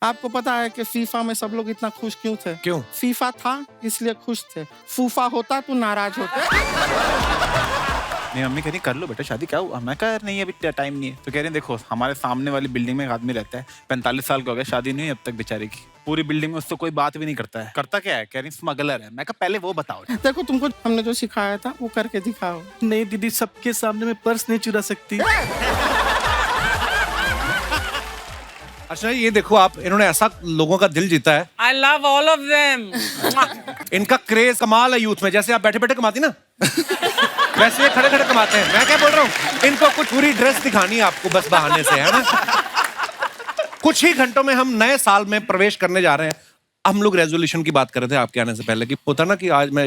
आपको पता है कि फीफा में सब लोग इतना खुश क्यों थे? क्यों? फीफा था इसलिए खुश थे, फूफा होता तो नाराज होते। मेरी मम्मी कह रही कर लो बेटा शादी, क्या हुआ? मैं कह नहीं अभी टाइम नहीं है। तो कह रही देखो हमारे सामने वाली बिल्डिंग में एक आदमी रहता है, 45 साल का हो गया, शादी नहीं हुई अब तक बेचारे की। पूरी बिल्डिंग में उससे कोई बात भी नहीं करता है। करता क्या है? कह रही स्मगलर है। मैं कहा पहले वो बताओ। देखो तुमको हमने जो सिखाया था वो करके दिखाओ। नहीं दीदी, सबके सामने मैं पर्स नहीं चुरा सकती। अच्छा ये देखो आप, इन्होंने ऐसा लोगों का दिल जीता है। I love all of them. इनका क्रेज कमाल है यूथ में। जैसे आप बैठे बैठे कमाती ना वैसे ये खड़े खड़े कमाते हैं। मैं क्या बोल रहा हूँ, इनको कुछ पूरी ड्रेस दिखानी है आपको बस बहाने से, है ना। कुछ ही घंटों में हम नए साल में प्रवेश करने जा रहे हैं। हम लोग रेजोल्यूशन की बात कर रहे थे आपके आने से पहले कि होता ना कि आज मैं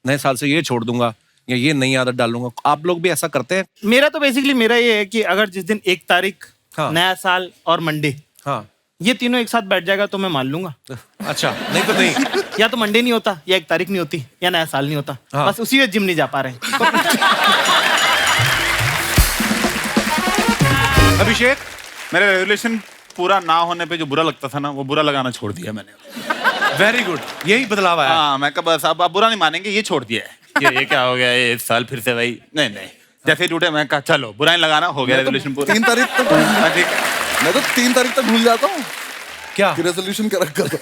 नए साल से ये छोड़ दूंगा या ये नई आदत डालूंगा। आप लोग भी ऐसा करते हैं? मेरा तो बेसिकली मेरा ये है कि अगर जिस दिन 1 तारीख, हाँ। नया साल और मंडे, हाँ ये तीनों एक साथ बैठ जाएगा तो मैं मान लूंगा। अच्छा, नहीं तो नहीं। या तो मंडे नहीं होता, या 1 तारीख नहीं होती, या नया साल नहीं होता। हाँ। बस उसी में जिम नहीं जा पा रहे हैं। अभिषेक, मेरा रेजोल्यूशन पूरा ना होने पे जो बुरा लगता था ना, वो बुरा लगाना छोड़ दिया मैंने। वेरी गुड, यही बदलाव आया। हाँ मैं कहा बस अब आप बुरा नहीं मानेंगे, ये छोड़ दिया है। ये क्या हो गया ये इस साल फिर से भाई? नहीं नहीं, जैसे टूटे मैं कहा चलो बुरा नहीं लगाना, हो गया रेजोल्यूशन पूरा। 3 तारीख तक हाँ, ठीक है। मैं तो 3 तारीख तक भूल जाता हूँ क्या कि रेजोल्यूशन क्या रखा था।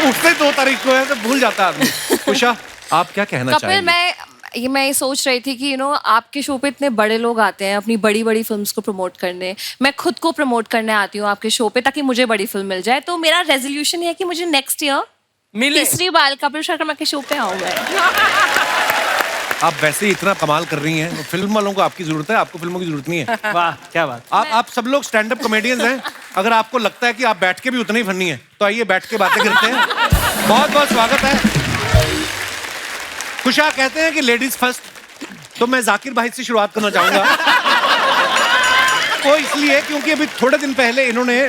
उठते 2 तारीख को है तो भूल जाता आदमी। उषा, आप क्या कहना कपिल, चाहेंगे? मैं ये सोच रही थी कि आपके शो पे इतने बड़े लोग आते हैं अपनी बड़ी बड़ी फिल्म्स को प्रमोट करने। मैं खुद को प्रमोट करने आती हूँ आपके शो पे ताकि मुझे बड़ी फिल्म मिल जाए। तो मेरा रेजोल्यूशन है कि मुझे नेक्स्ट ईयर मिले। तीसरी बार कपिल शर्मा के शो पे आऊँ मैं। आप वैसे ही इतना कमाल कर रही हैं, फिल्म वालों को आपकी जरूरत है, आपको फिल्मों की जरूरत नहीं है। वाह क्या बात। आप सब लोग स्टैंड अप कॉमेडियंस हैं। अगर आपको लगता है कि आप बैठ के भी उतने ही फनी हैं तो आइए बैठ के बातें करते हैं। बहुत बहुत स्वागत है। खुशा कहते हैं कि लेडीज फर्स्ट, तो मैं जाकिर भाई से शुरुआत करना चाहूंगा। वो इसलिए क्योंकि अभी थोड़े दिन पहले इन्होंने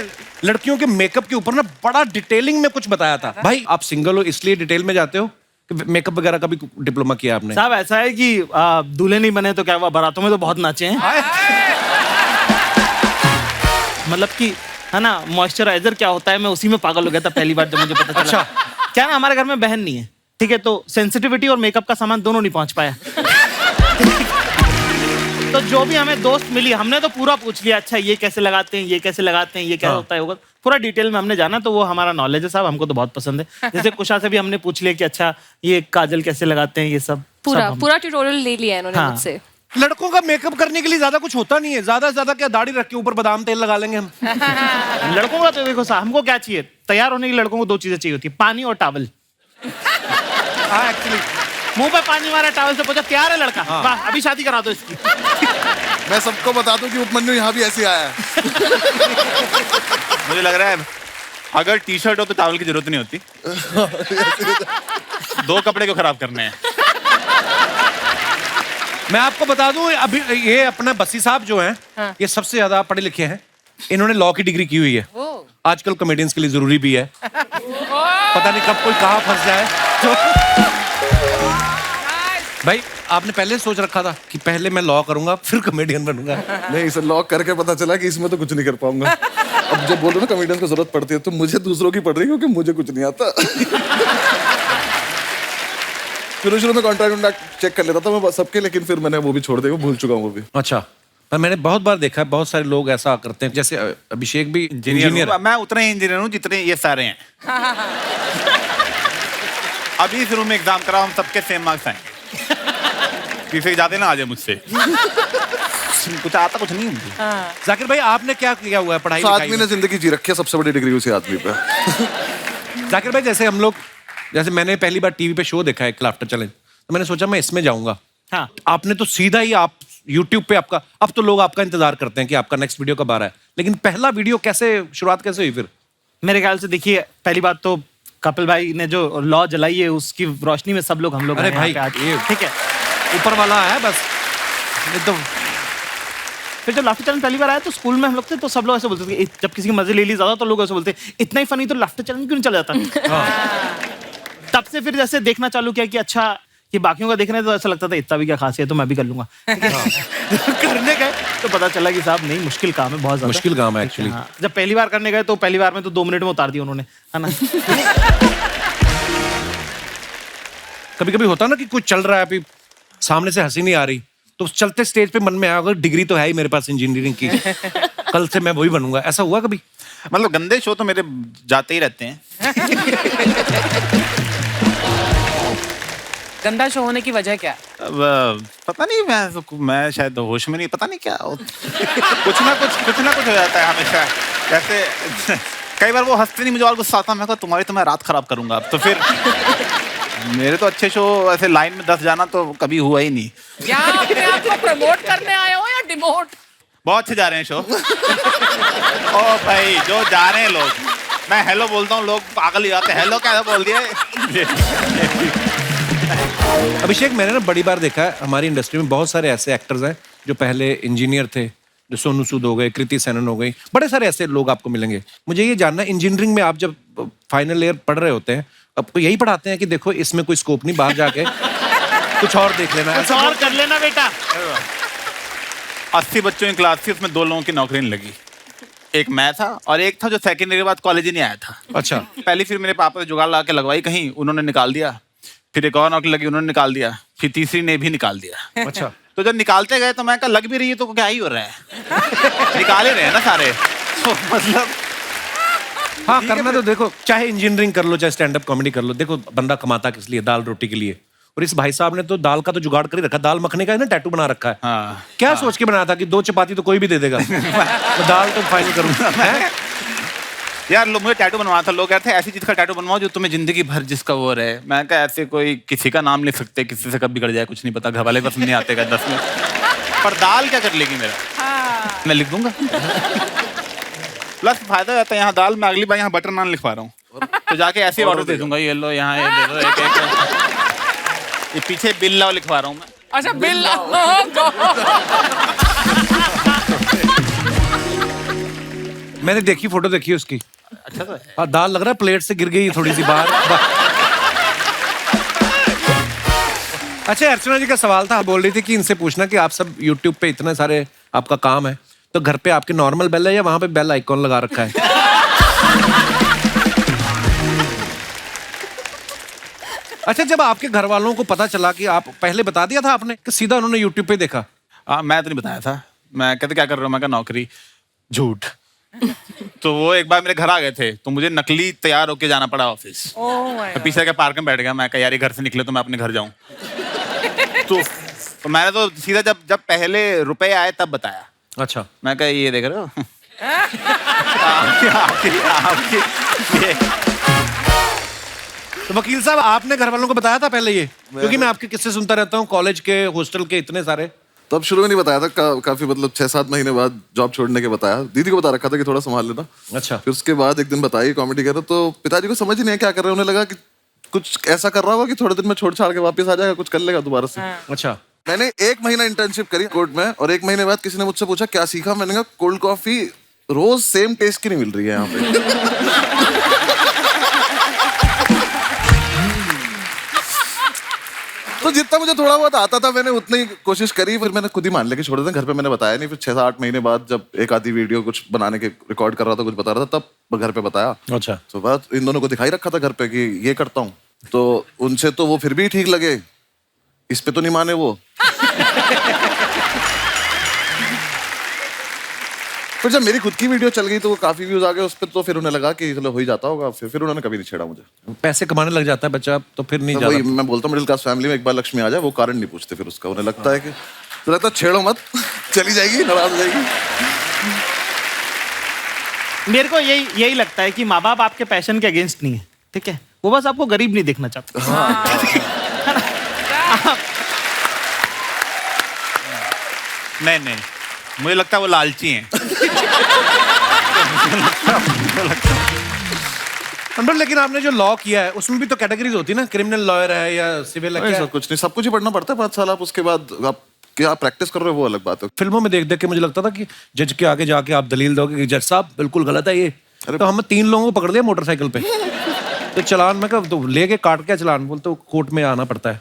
लड़कियों के मेकअप के ऊपर ना बड़ा डिटेलिंग में कुछ बताया था। भाई आप सिंगल हो इसलिए डिटेल में जाते हो? मेकअप वगैरह का भी डिप्लोमा किया आपने? साहब ऐसा है कि दूल्हे नहीं बने तो क्या हुआ, बारातों में तो बहुत नाचे हैं। मतलब कि है ना, मॉइस्चराइजर क्या होता है, मैं उसी में पागल हो गया था पहली बार जब मुझे पता चला। अच्छा। क्या ना, हमारे घर में बहन नहीं है, ठीक है, तो सेंसिटिविटी और मेकअप का सामान दोनों नहीं पहुंच पाया। तो जो भी हमें दोस्त मिली हमने तो पूरा पूछ लिया, अच्छा ये कैसे लगाते हैं, ये कैसे लगाते हैं, ये क्या होता है, होगा पूरा डिटेल में हमने जाना। तो वो हमारा नॉलेज है साहब, हमको तो बहुत पसंद है। जैसे कुशा से भी हमने पूछ लिया कि अच्छा ये काजल कैसे लगाते हैं, ये सब पूरा ट्यूटोरियल ले लिया इन्होंने हाँ। मुझसे। लड़कों का मेकअप करने के लिए ज्यादा कुछ होता नहीं है। ज्यादा से ज्यादा क्या दाढ़ी रख के ऊपर बादाम तेल लगा लेंगे हम। लड़कों का तो देखो साहब, हमको क्या चाहिए, तैयार होने के लड़कों को 2 चीजें चाहिए होती है, पानी और टॉवल। हाँ एक्चुअली मुंह पे पानी मारा, टॉवल से पूछा तैयार है लड़का, वाह अभी शादी करा दो इसकी। मैं सबको बता दूं कि उपमन्यु यहाँ भी ऐसे आया है। मुझे लग रहा है अगर टी शर्ट हो तो टॉवल की जरूरत नहीं होती। 2 कपड़े क्यों खराब करने हैं? मैं आपको बता दूं, अभी ये अपना बस्सी साहब जो हैं, ये सबसे ज्यादा पढ़े लिखे हैं। इन्होंने लॉ की डिग्री की हुई है। आजकल कॉमेडियंस के लिए जरूरी भी है। पता नहीं कब कोई कहाँ फंस जाए। भाई आपने पहले सोच रखा था कि पहले मैं लॉ करूंगा फिर कॉमेडियन बनूंगा? नहीं, इसे लॉक करके पता चला कि इसमें तो कुछ नहीं कर पाऊंगा। अब जब बोलो ना कॉमेडियन को जरूरत पड़ती है तो मुझे दूसरों की पड़ रही है क्योंकि मुझे कुछ नहीं आता। शुरू में कॉन्ट्रैक्ट चेक कर लेता था मैं सबके, लेकिन फिर मैंने वो भी छोड़ दिया, भूल चुका हूँ वो भी। अच्छा, पर मैंने बहुत बार देखा है बहुत सारे लोग ऐसा करते हैं। जैसे अभिषेक भी इंजीनियर है। मैं उतना ही इंजीनियर हूँ जितने ये सारे हैं। अभी शुरू में एग्जाम कराओ, हम सबके सेम मार्क्स आएंगे। किसी जाते ना आ जाए मुझसे। कुछ आता कुछ नहीं मुझे। जाकिर भाई आपने क्या किया हुआ है पढ़ाई उस लिखाई आदमी में? ने जिंदगी जी रखी है, सबसे बड़ी डिग्री उसी आदमी पे। जाकिर भाई जैसे हम लोग, जैसे मैंने पहली बार टीवी पे शो देखा है लाफ्टर चैलेंज, तो मैंने सोचा मैं इसमें जाऊंगा। हाँ। आपने तो सीधा ही आप YouTube पे आपका, अब तो लोग आपका इंतजार करते हैं कि आपका नेक्स्ट वीडियो कब आ रहा है, लेकिन पहला वीडियो कैसे, शुरुआत कैसे हुई फिर? मेरे ख्याल से देखिए, पहली बात तो कपिल भाई ने जो लॉ जलाई है उसकी रोशनी में सब लोग हम लोग अरे हैं यहाँ भाई, पे आज। ये ठीक है, ऊपर वाला है बस। ये तो फिर जब लाफ्टर चैलेंज पहली बार आया तो स्कूल में हम लोग थे तो सब लोग ऐसे बोलते थे, जब किसी की मजे ले ली ज्यादा तो लोग ऐसे बोलते इतना ही फनी तो लाफ्टर चैलेंज क्यों नहीं चला जाता। तब से फिर जैसे देखना चालू किया कि अच्छा कि बाकियों का देखने तो ऐसा लगता था इतना भी क्या खास है तो मैं भी कर लूंगा। करने गए तो पता चला कि साहब नहीं, मुश्किल काम है, बहुत ज्यादा मुश्किल काम है एक्चुअली। हाँ, जब पहली बार करने गए तो पहली बार में तो 2 मिनट में उतार दिया उन्होंने, है ना। कभी कभी होता ना कि कुछ चल रहा है, अभी सामने से हंसी नहीं आ रही, तो उस चलते स्टेज पे मन में आया, अगर डिग्री तो है ही मेरे पास इंजीनियरिंग की, कल से मैं वही बनूंगा, ऐसा हुआ कभी? मतलब गंदे शो तो मेरे जाते ही रहते हैं। गंदा शो होने की वजह क्या है? अब पता नहीं, मैं शायद होश में नहीं, पता नहीं क्या कुछ ना कुछ हो जाता है हमेशा। जैसे कई बार वो हंसते नहीं, मुझे और गुस्सा आता, मैं कहा तुम्हारी तो मैं रात खराब करूंगा अब तो। फिर मेरे तो अच्छे शो ऐसे लाइन में 10 जाना तो कभी हुआ ही नहीं। क्या अपने आप को प्रमोट करने आए हो या डिमोट? बहुत अच्छे जा रहे हैं शो। ओ भाई, जो जा रहे हैं लोग, मैं हेलो बोलता हूँ, लोग पागल ही जाते हैं, हेलो क्या बोल दिया। अभिषेक, मैंने ना बड़ी बार देखा है हमारी इंडस्ट्री में बहुत सारे ऐसे एक्टर्स हैं जो पहले इंजीनियर थे, जो सोनू सूद हो गए, कृति सेनन हो गई, बड़े सारे ऐसे लोग आपको मिलेंगे। मुझे ये जानना, इंजीनियरिंग में आप जब फाइनल ईयर पढ़ रहे होते हैं, आपको यही पढ़ाते हैं कि देखो इसमें कोई स्कोप नहीं, बाहर जाके कुछ और देख लेना, कुछ और कर लेना बेटा। 80 बच्चों की क्लास थी, उसमें 2 लोगों की नौकरी नहीं लगी। एक मैं था और एक था जो सेकंड ईयर के बाद कॉलेज ही नहीं आया था। अच्छा। पहली फिर मेरे पापा ने जुगाड़ लगा के लगवाई कहीं, उन्होंने निकाल दिया। फिर एक और नौकरी लगी, उन्होंने निकाल दिया। फिर तीसरी ने भी निकाल दिया। अच्छा। तो जब निकालते गए तो मैं कहा लग भी रही है तो क्या ही हो रहा है, निकाल ही रहे हैं ना सारे। तो मतलब हाँ, करना तो देखो, चाहे इंजीनियरिंग कर लो, चाहे स्टैंड अप कॉमेडी कर लो, देखो बंदा कमाता किस लिए? दाल रोटी के लिए। और इस भाई साहब ने तो दाल का तो जुगाड़ कर ही रखा, दाल मखने का है ना, टैटू बना रखा है। हाँ, क्या सोच के बनाया था कि 2 चपाती तो कोई भी दे देगा, तो दाल तो फाइनल करूंगा। यार लोग मुझे टैटू बनवाया था, लोग कहते हैं ऐसी चीज का टैटू बनवाओ जो तुम्हें जिंदगी भर जिसका वो रहे। मैं कहा ऐसे कोई किसी का नाम लिख सकते, किसी से कब बिगड़ जाए कुछ नहीं पता, घर वाले बस नहीं आते 10 में। पर दाल क्या कर लेगी मेरा? मैं लिख दूंगा। प्लस फायदा रहता है, यहाँ दाल में अगली बार यहाँ बटर नान लिखवा रहा हूँ, तो जाके ऐसे ऑर्डर दे दूंगा, ये लो यहाँ ये दे दो एक। ये पीछे बिल लाओ लिखवा रहा हूँ मैं। अच्छा, बिल। मैंने देखी, फोटो देखी उसकी। अच्छा तो है। हाँ, दाल लग रहा है प्लेट से गिर गई थोड़ी सी बाहर। अच्छा, अर्चना जी का सवाल था, बोल रही थी कि इनसे पूछना कि आप सब YouTube पे इतने सारे आपका काम है, तो घर पे आपके नॉर्मल बेल है या वहां पे बेल आइकॉन लगा रखा है? अच्छा, जब आपके घर वालों को पता चला कि आप, पहले बता दिया था आपने कि सीधा उन्होंने YouTube पे देखा? मैं तो नहीं बताया था। मैं कहते क्या कर रहा हूँ, मैं कहा नौकरी। झूठ। तो वो एक बार मेरे घर आ गए थे, तो मुझे नकली तैयार होके जाना पड़ा ऑफिस। मैं पीछे के पार्क में बैठ गया, मैं कहा यार ये घर से निकले तो मैं अपने घर जाऊं। तो मैंने तो सीधा जब पहले रुपए आए तब बताया। अच्छा। मैं कहा ये देख रहे हो। तो वकील साहब, आपने घर वालों को बताया था पहले ये? क्योंकि मैं आपके किस्से सुनता रहता हूँ, कॉलेज के, हॉस्टल के, इतने सारे। तब शुरू में नहीं बताया था, काफी मतलब 6-7 महीने बाद जॉब छोड़ने के बताया। दीदी को बता रखा था कि थोड़ा संभाल लेना। अच्छा। फिर उसके बाद एक दिन बताई कॉमेडी कर रहा, तो पिताजी को समझ ही नहीं क्या कर रहे हैं। उन्हें लगा कि कुछ ऐसा कर रहा होगा कि थोड़े दिन में छोड़ छाड़ के वापस आ जाएगा, कुछ कर लेगा दोबारा से। अच्छा। मैंने 1 महीना इंटर्नशिप करी कोर्ट में, और 1 महीने बाद किसी ने मुझसे पूछा क्या सीखा। मैंने कहा कोल्ड कॉफी रोज सेम टेस्ट की नहीं मिल रही है यहाँ पे। तो जितना मुझे थोड़ा बहुत आता था मैंने उतनी ही कोशिश करी। फिर मैंने खुद ही मान लिया कि छोड़ दें, घर पे मैंने बताया नहीं। फिर 6-8 महीने बाद जब एक आधी वीडियो कुछ बनाने के रिकॉर्ड कर रहा था, कुछ बता रहा था, तब घर पे बताया। अच्छा। तो बात इन दोनों को दिखाई रखा था घर पे कि ये करता हूँ, तो उनसे तो वो फिर भी ठीक लगे, इस पे तो नहीं माने वो। फिर जब मेरी खुद की वीडियो चल गई तो वो काफी व्यूज आ गए उस पर, तो फिर उन्हें लगा कि चलो हो ही जाता होगा। फिर उन्होंने कभी नहीं छेड़ा मुझे। पैसे कमाने लग जाता है बच्चा तो फिर नहीं तो वही जाता। मैं बोलता हूँ, मिडिल क्लास फैमिली में एक बार लक्ष्मी आ जाए वो कारण नहीं पूछते फिर उसका। उन्हें लगता है कि तो लगता है छेड़ो मत, चली जाएगी, नाराज हो जाएगी। मेरे को यही लगता है कि माँ बाप आपके पैशन के अगेंस्ट नहीं है, ठीक है? वो बस आपको गरीब नहीं देखना चाहते। नहीं, मुझे लगता है वो लालची हैं। अंडर, लेकिन आपने जो लॉ किया है उसमें भी तो कैटेगरीज होती है ना, क्रिमिनल लॉयर है या सिविल है? ऐसा कुछ नहीं, सब कुछ ही पढ़ना पड़ता है 5 साल। आप उसके बाद आप क्या प्रैक्टिस कर रहे हो वो अलग बात है। फिल्मों में देख देख के मुझे लगता था कि जज के आगे जाके आप दलील दोगे कि जज साहब बिल्कुल गलत है ये। तो हमने 3 लोगों को पकड़ लिया मोटरसाइकिल पे, तो चलान में कब तो लेके काट के चलान बोलते तो कोर्ट में आना पड़ता है।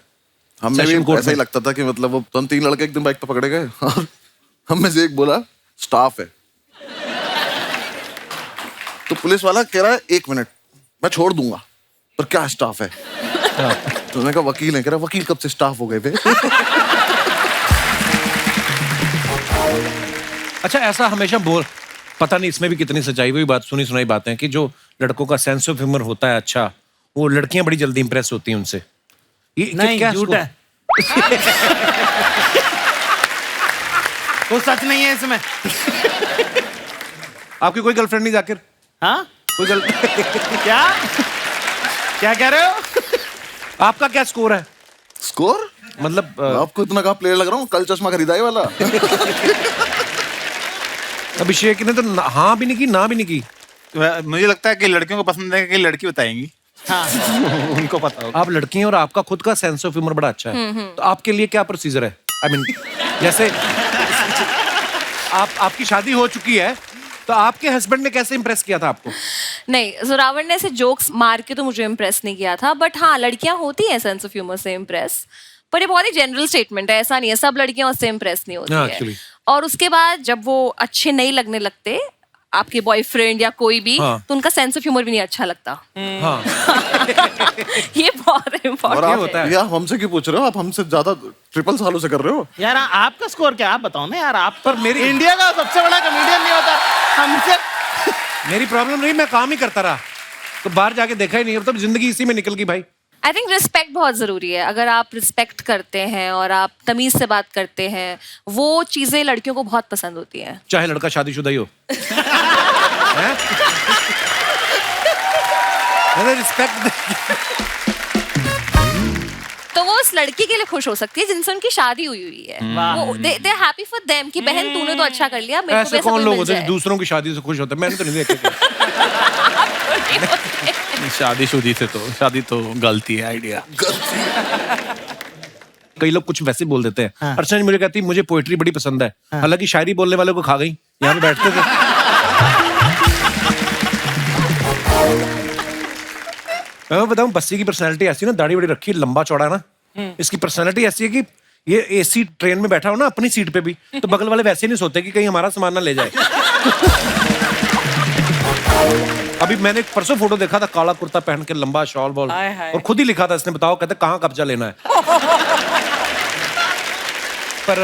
हमें भी ऐसा ही लगता था कि मतलब वो तो हम 3 लड़के एक दिन बाइक पे पकड़े गए। हम में से एक बोला स्टाफ है। तो पुलिस वाला कह रहा है 1 मिनट मैं छोड़ दूंगा, पर क्या स्टाफ है? तो मैंने कहा वकील है। कह रहा वकील कब से स्टाफ हो गए थे? अच्छा, ऐसा हमेशा बोल, पता नहीं इसमें भी कितनी सच्चाई, हुई बात, सुनी सुनाई बातें कि जो लड़कों का सेंस ऑफ ह्यूमर होता है अच्छा, वो लड़कियां बड़ी जल्दी इंप्रेस होती हैं उनसे। ये नहीं, क्या झूठ है। कुछ सच नहीं है इसमें। आपकी कोई गर्लफ्रेंड नहीं जाकिर? हाँ, कोई क्या क्या कह रहे हो? आपका क्या स्कोर है? स्कोर मतलब आपको इतना कहाँ प्लेयर लग रहा हूँ? कल चश्मा खरीदा है वाला। अभिषेक ने तो हाँ भी नहीं की, ना भी नहीं की। मुझे लगता है कि लड़कियों को पसंद है कि लड़की बताएंगी। हाँ। उनको पता होगा। आप लड़की हैं और आपका खुद का सेंस ऑफ ह्यूमर बड़ा अच्छा है, तो आपके लिए क्या प्रोसीजर है? आई मीन जैसे आपकी शादी हो चुकी है, तो आपके हस्बैंड ने कैसे इंप्रेस किया था आपको? नहीं, जोरावर ने ऐसे जोक्स मार के तो मुझे इम्प्रेस नहीं किया था, बट हाँ लड़कियां होती हैं सेंस ऑफ ह्यूमर से इम्प्रेस, पर ये बहुत ही जनरल स्टेटमेंट है, ऐसा नहीं है सब लड़कियां उससे इम्प्रेस नहीं होती हाँ, है। actually। और उसके बाद जब वो अच्छे नहीं लगने लगते, आपके बॉयफ्रेंड या कोई भी, हाँ। तो उनका सेंस ऑफ ह्यूमर भी नहीं अच्छा लगता। हाँ, ये बहुत और इम्पोर्टेंट आप होता है। ये आप हमसे क्यों पूछ रहे हो? आप हमसे ज्यादा ट्रिपल सालों से कर रहे हो। यार आपका स्कोर क्या, आप बताओ ना यार। आप पर मेरी इंडिया का सबसे बड़ा कॉमेडियन नहीं होता हमसे। मेरी प्रॉब्लम नहीं, मैं काम ही करता रहा, तो बाहर जाके देखा ही नहीं, मतलब जिंदगी इसी में निकल गई भाई। आई थिंक रिस्पेक्ट बहुत जरूरी है। अगर आप रिस्पेक्ट करते हैं और आप तमीज से बात करते हैं, वो चीजें लड़कियों को बहुत पसंद होती हैं। चाहे लड़का शादीशुदा ही हो। हैं? मैंने रिस्पेक्ट, तो वो उस लड़की के लिए खुश हो सकती है जिनसे उनकी शादी हुई है। वो दे हैप्पी फॉर देम कि बहन तूने तो अच्छा कर लिया, मेरे को ऐसे भी ऐसा कौन कोई लोग मिल होते हैं जाए। जो दूसरों की शादी से खुश होते हैं? मैंने तो नहीं देखे। शादीशुदी से तो शादी तो गलती है आइडिया। कई लोग कुछ वैसे बोल देते हैं। अर्चना जी मुझे कहती है मुझे पोएट्री बड़ी पसंद है, हालांकि शायरी बोलने वालों को खा गई। यहाँ पे बैठते थे, मैं बताऊं, बस्सी की पर्सनैलिटी ऐसी ना, दाढ़ी बड़ी रखी, लंबा चौड़ा ना, इसकी पर्सनैलिटी ऐसी है कि ये एसी ट्रेन में बैठा हो ना अपनी सीट पे भी, तो बगल वाले वैसे नहीं सोते कि कहीं हमारा सामान ना ले जाए। अभी मैंने एक परसों फोटो देखा था, काला कुर्ता पहन के, लंबा शॉल वॉल, हाय हाय। और खुद ही लिखा था इसने, बताओ कहते कहाँ कब्जा लेना है। पर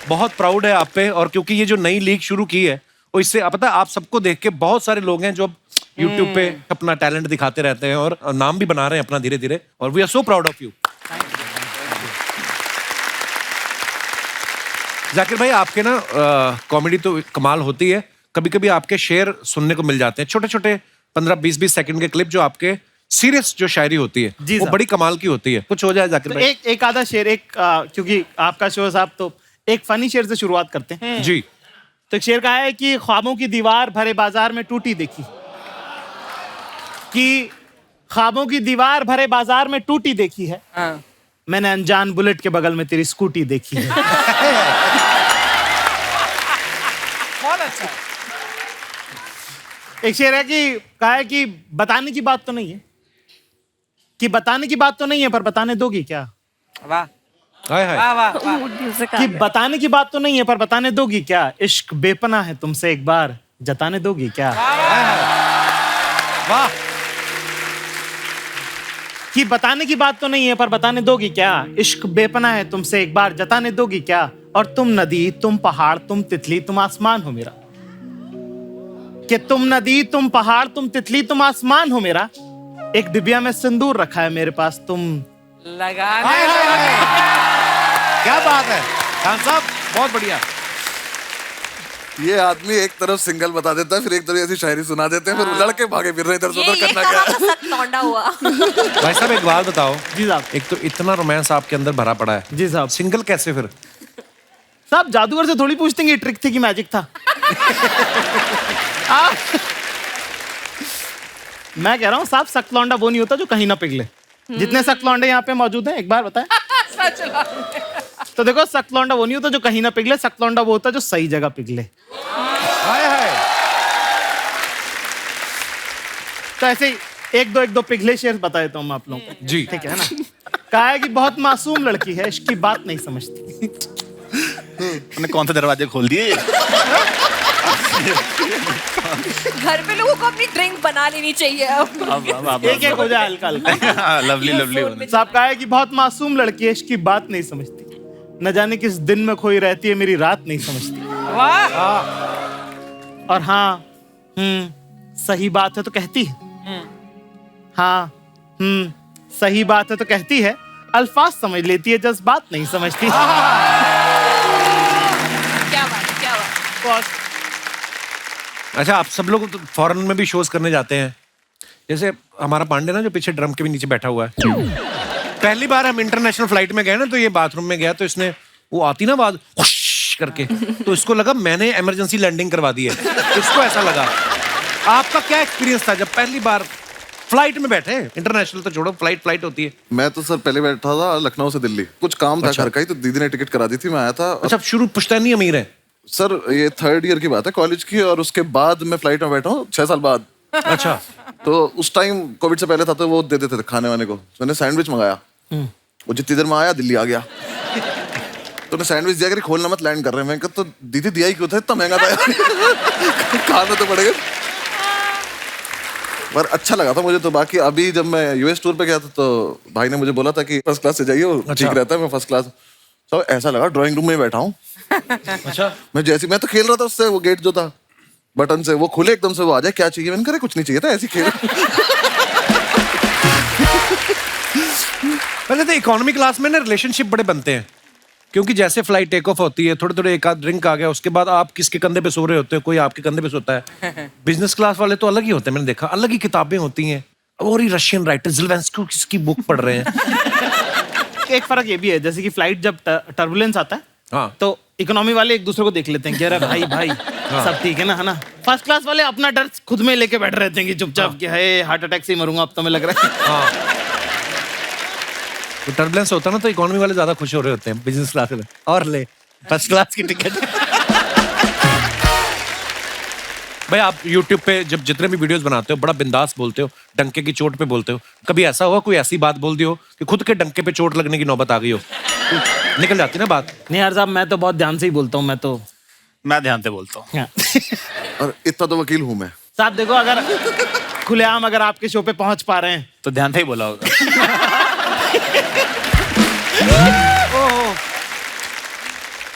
बहुत प्राउड है आप पे, और क्योंकि ये जो नई लीग शुरू की है, वो इससे पता है आप सबको देख के बहुत सारे लोग हैं जो अब YouTube पे अपना टैलेंट दिखाते रहते हैं और नाम भी बना रहे हैं अपना धीरे धीरे, और we are so proud of you. Zakir भाई, आपके ना कॉमेडी तो कमाल होती है, कभी कभी आपके शेर सुनने को मिल जाते हैं, छोटे छोटे 15-20 सेकंड के क्लिप, जो आपके सीरियस जो शायरी होती है जी वो साहब। बड़ी कमाल की होती है। कुछ हो जाए जाकिर तो भाई। एक आधा शेर, क्योंकि आपका शो साहब, तो एक फनी शेर से शुरुआत करते हैं। जी, तो एक शेर कहा है कि ख्वाबों की दीवार भरे बाजार में टूटी देखी, कि ख्वाबों की दीवार भरे बाजार में टूटी देखी है, हाँ। मैंने अनजान बुलेट के बगल में तेरी स्कूटी देखी है। बहुत अच्छा। एक शेर है कि कहा है कि बताने की बात तो नहीं है, कि बताने की बात तो नहीं है, पर बताने दोगी क्या? वाह हाय हाय। वाह वाह वाह। म्यूजिक आ कि गया। बताने की बात तो नहीं है, पर बताने दोगी क्या? इश्क बेपना है तुमसे, एक बार जताने दोगी क्या? वाह, कि बताने की बात तो नहीं है, पर बताने दोगी क्या? इश्क बेपना है तुमसे, एक बार जताने दोगी क्या? और तुम नदी, तुम पहाड़, तुम तितली, तुम आसमान हो मेरा, कि तुम नदी, तुम पहाड़, तुम तितली, तुम आसमान हो मेरा, एक डिबिया में सिंदूर रखा है मेरे पास, तुम लगाने क्या बात है खान साहब, बहुत बढ़िया। ये आदमी एक तरफ सिंगल बता देता है, फिर एक तरफ ऐसी शायरी सुना देते हैं, फिर लड़के भागे फिर रहे इधर से ये उधर, करना कहाँ क्या का सख्त लौंडा हुआ। भाई साहब एक बात बताओ, जी साहब। एक तो इतना रोमांस आपके अंदर भरा पड़ा है, जी साहब। सिंगल कैसे फिर? साहब जादूगर से थोड़ी पूछते हैं कि ट्रिक थी कि मैजिक था। मैं कह रहा हूँ साहब, सख्त लौंडा वो नहीं होता जो कहीं ना पिघले। जितने सख्त लौंडे यहाँ पे मौजूद हैं, एक बार बताएं। सच लौंडे। तो देखो, सख्त लौंडा वो नहीं होता जो कहीं ना पिघले, सख्त लौंडा वो होता जो सही जगह पिघले। हाय हाय। तो ऐसे ही एक दो पिघले शेर बता देता हूँ मैं आप लोगों को। जी, ठीक है ना? कहा है कि बहुत मासूम लड़की है, इसकी बात नहीं समझती। उन्होंने कौन से दरवाजे खोल दिए? घर पे लोगों को अपनी ड्रिंक बना लेनी चाहिए अब। एक एक हो जाए हल्का हल्का। Lovely lovely. साहब कहा है कि बहुत मासूम लड़की है, इसकी बात नहीं समझती, न जाने किस दिन में खोई रहती है, मेरी रात नहीं समझती। वाह और हाँ सही बात है तो कहती है, हाँ सही बात है तो कहती है, अल्फाज समझ लेती है, जज्बात नहीं समझती। क्या बात। अच्छा, आप सब लोग तो फॉरेन में भी शोज करने जाते हैं, जैसे हमारा पांडे ना जो पीछे ड्रम के भी नीचे बैठा हुआ है। पहली बार हम इंटरनेशनल फ्लाइट में गए ना, तो ये बाथरूम में गया, तो इसने वो आती ना आवाज हुश करके, तो इसको लगा मैंने इमरजेंसी लैंडिंग करवा दी है, इसको ऐसा लगा। आपका क्या एक्सपीरियंस था जब पहली बार फ्लाइट में बैठे? इंटरनेशनल तो छोड़ो, फ्लाइट होती है। मैं तो सर पहले बैठा था लखनऊ से दिल्ली, कुछ काम था घर का ही, तो दीदी ने टिकट करा दी थी, मैं आया था। अच्छा, शुरू पुश्तैनी अमीर है सर, ये 3rd ईयर की बात है कॉलेज की, और उसके बाद मैं फ्लाइट में बैठा हूँ 6 साल बाद। अच्छा। तो उस टाइम कोविड से पहले था, तो वो दे देते थे खाने वाने को। तो मैंने सैंडविच मंगाया, वो जितनी देर में आया दिल्ली आ गया। तो मैं सैंडविच दिया कि खोलना मत, लैंड कर रहे हैं। मैं कहा तो दीदी दिया ही क्यों था, इतना महंगा था। खाना तो पड़ेगा। पर अच्छा लगा था मुझे तो। बाकी अभी जब मैं यूएस टूर पे गया था, तो भाई ने मुझे बोला था कि फर्स्ट क्लास से जाइए, वो ठीक रहता है। मैं फर्स्ट क्लास, तो ऐसा लगा ड्राइंग रूम में बैठा हूँ। अच्छा। मैं तो खेल रहा था उससे, वो गेट जो था बटन से, वो खुले एकदम से, वो आ जाए क्या चाहिए, मैंने कहा कुछ नहीं चाहिए था, ऐसे खेल। पहले तो इकोनॉमी क्लास में ना रिलेशनशिप बड़े बनते हैं, क्योंकि जैसे फ्लाइट टेक ऑफ होती है, थोड़े थोड़े एक आध ड्रिंक आ गया, उसके बाद आप किसके कंधे पे सो रहे होते हो, कोई आपके कंधे पे सोता है। बिजनेस क्लास वाले तो अलग ही होते हैं, मैंने देखा, अलग ही किताबें होती हैं, और ही रशियन राइटर ज़ेलेंस्की किसकी बुक पढ़ रहे हैं। एक फर्क ये भी है, जैसे कि फ्लाइट जब टर्बुलेंस आता है, हाँ। तो इकोनॉमी वाले एक दूसरे को देख लेते हैं कि अरे भाई सब ठीक है ना, फर्स्ट क्लास वाले अपना डर खुद में लेके बैठ रहते हैं कि चुपचाप कि है हार्ट अटैक से ही मरूंगा अब तो, मैं लग रहा है। तो टर्बुलेंस होता है ना, तो इकोनॉमी वाले ज्यादा खुश हो रहे होते हैं, बिजनेस क्लास वाले और ले फर्स्ट क्लास की टिकट। भाई आप YouTube पे जब जितने भी वीडियोस बनाते हो, बड़ा बिंदास बोलते हो, डंके की चोट पे बोलते हो। कभी ऐसा हुआ कोई ऐसी बात बोल दी हो कि खुद के डंके पे चोट लगने की नौबत आ गई हो? निकल जाती ना बात। नहीं यार साहब, मैं तो बहुत ध्यान से ही बोलता हूँ, मैं ध्यान से बोलता हूँ। और इतना तो वकील हूँ मैं। साहब देखो, अगर खुलेआम अगर आपके शो पे पहुंच पा रहे हैं तो ध्यान से ही बोला होगा।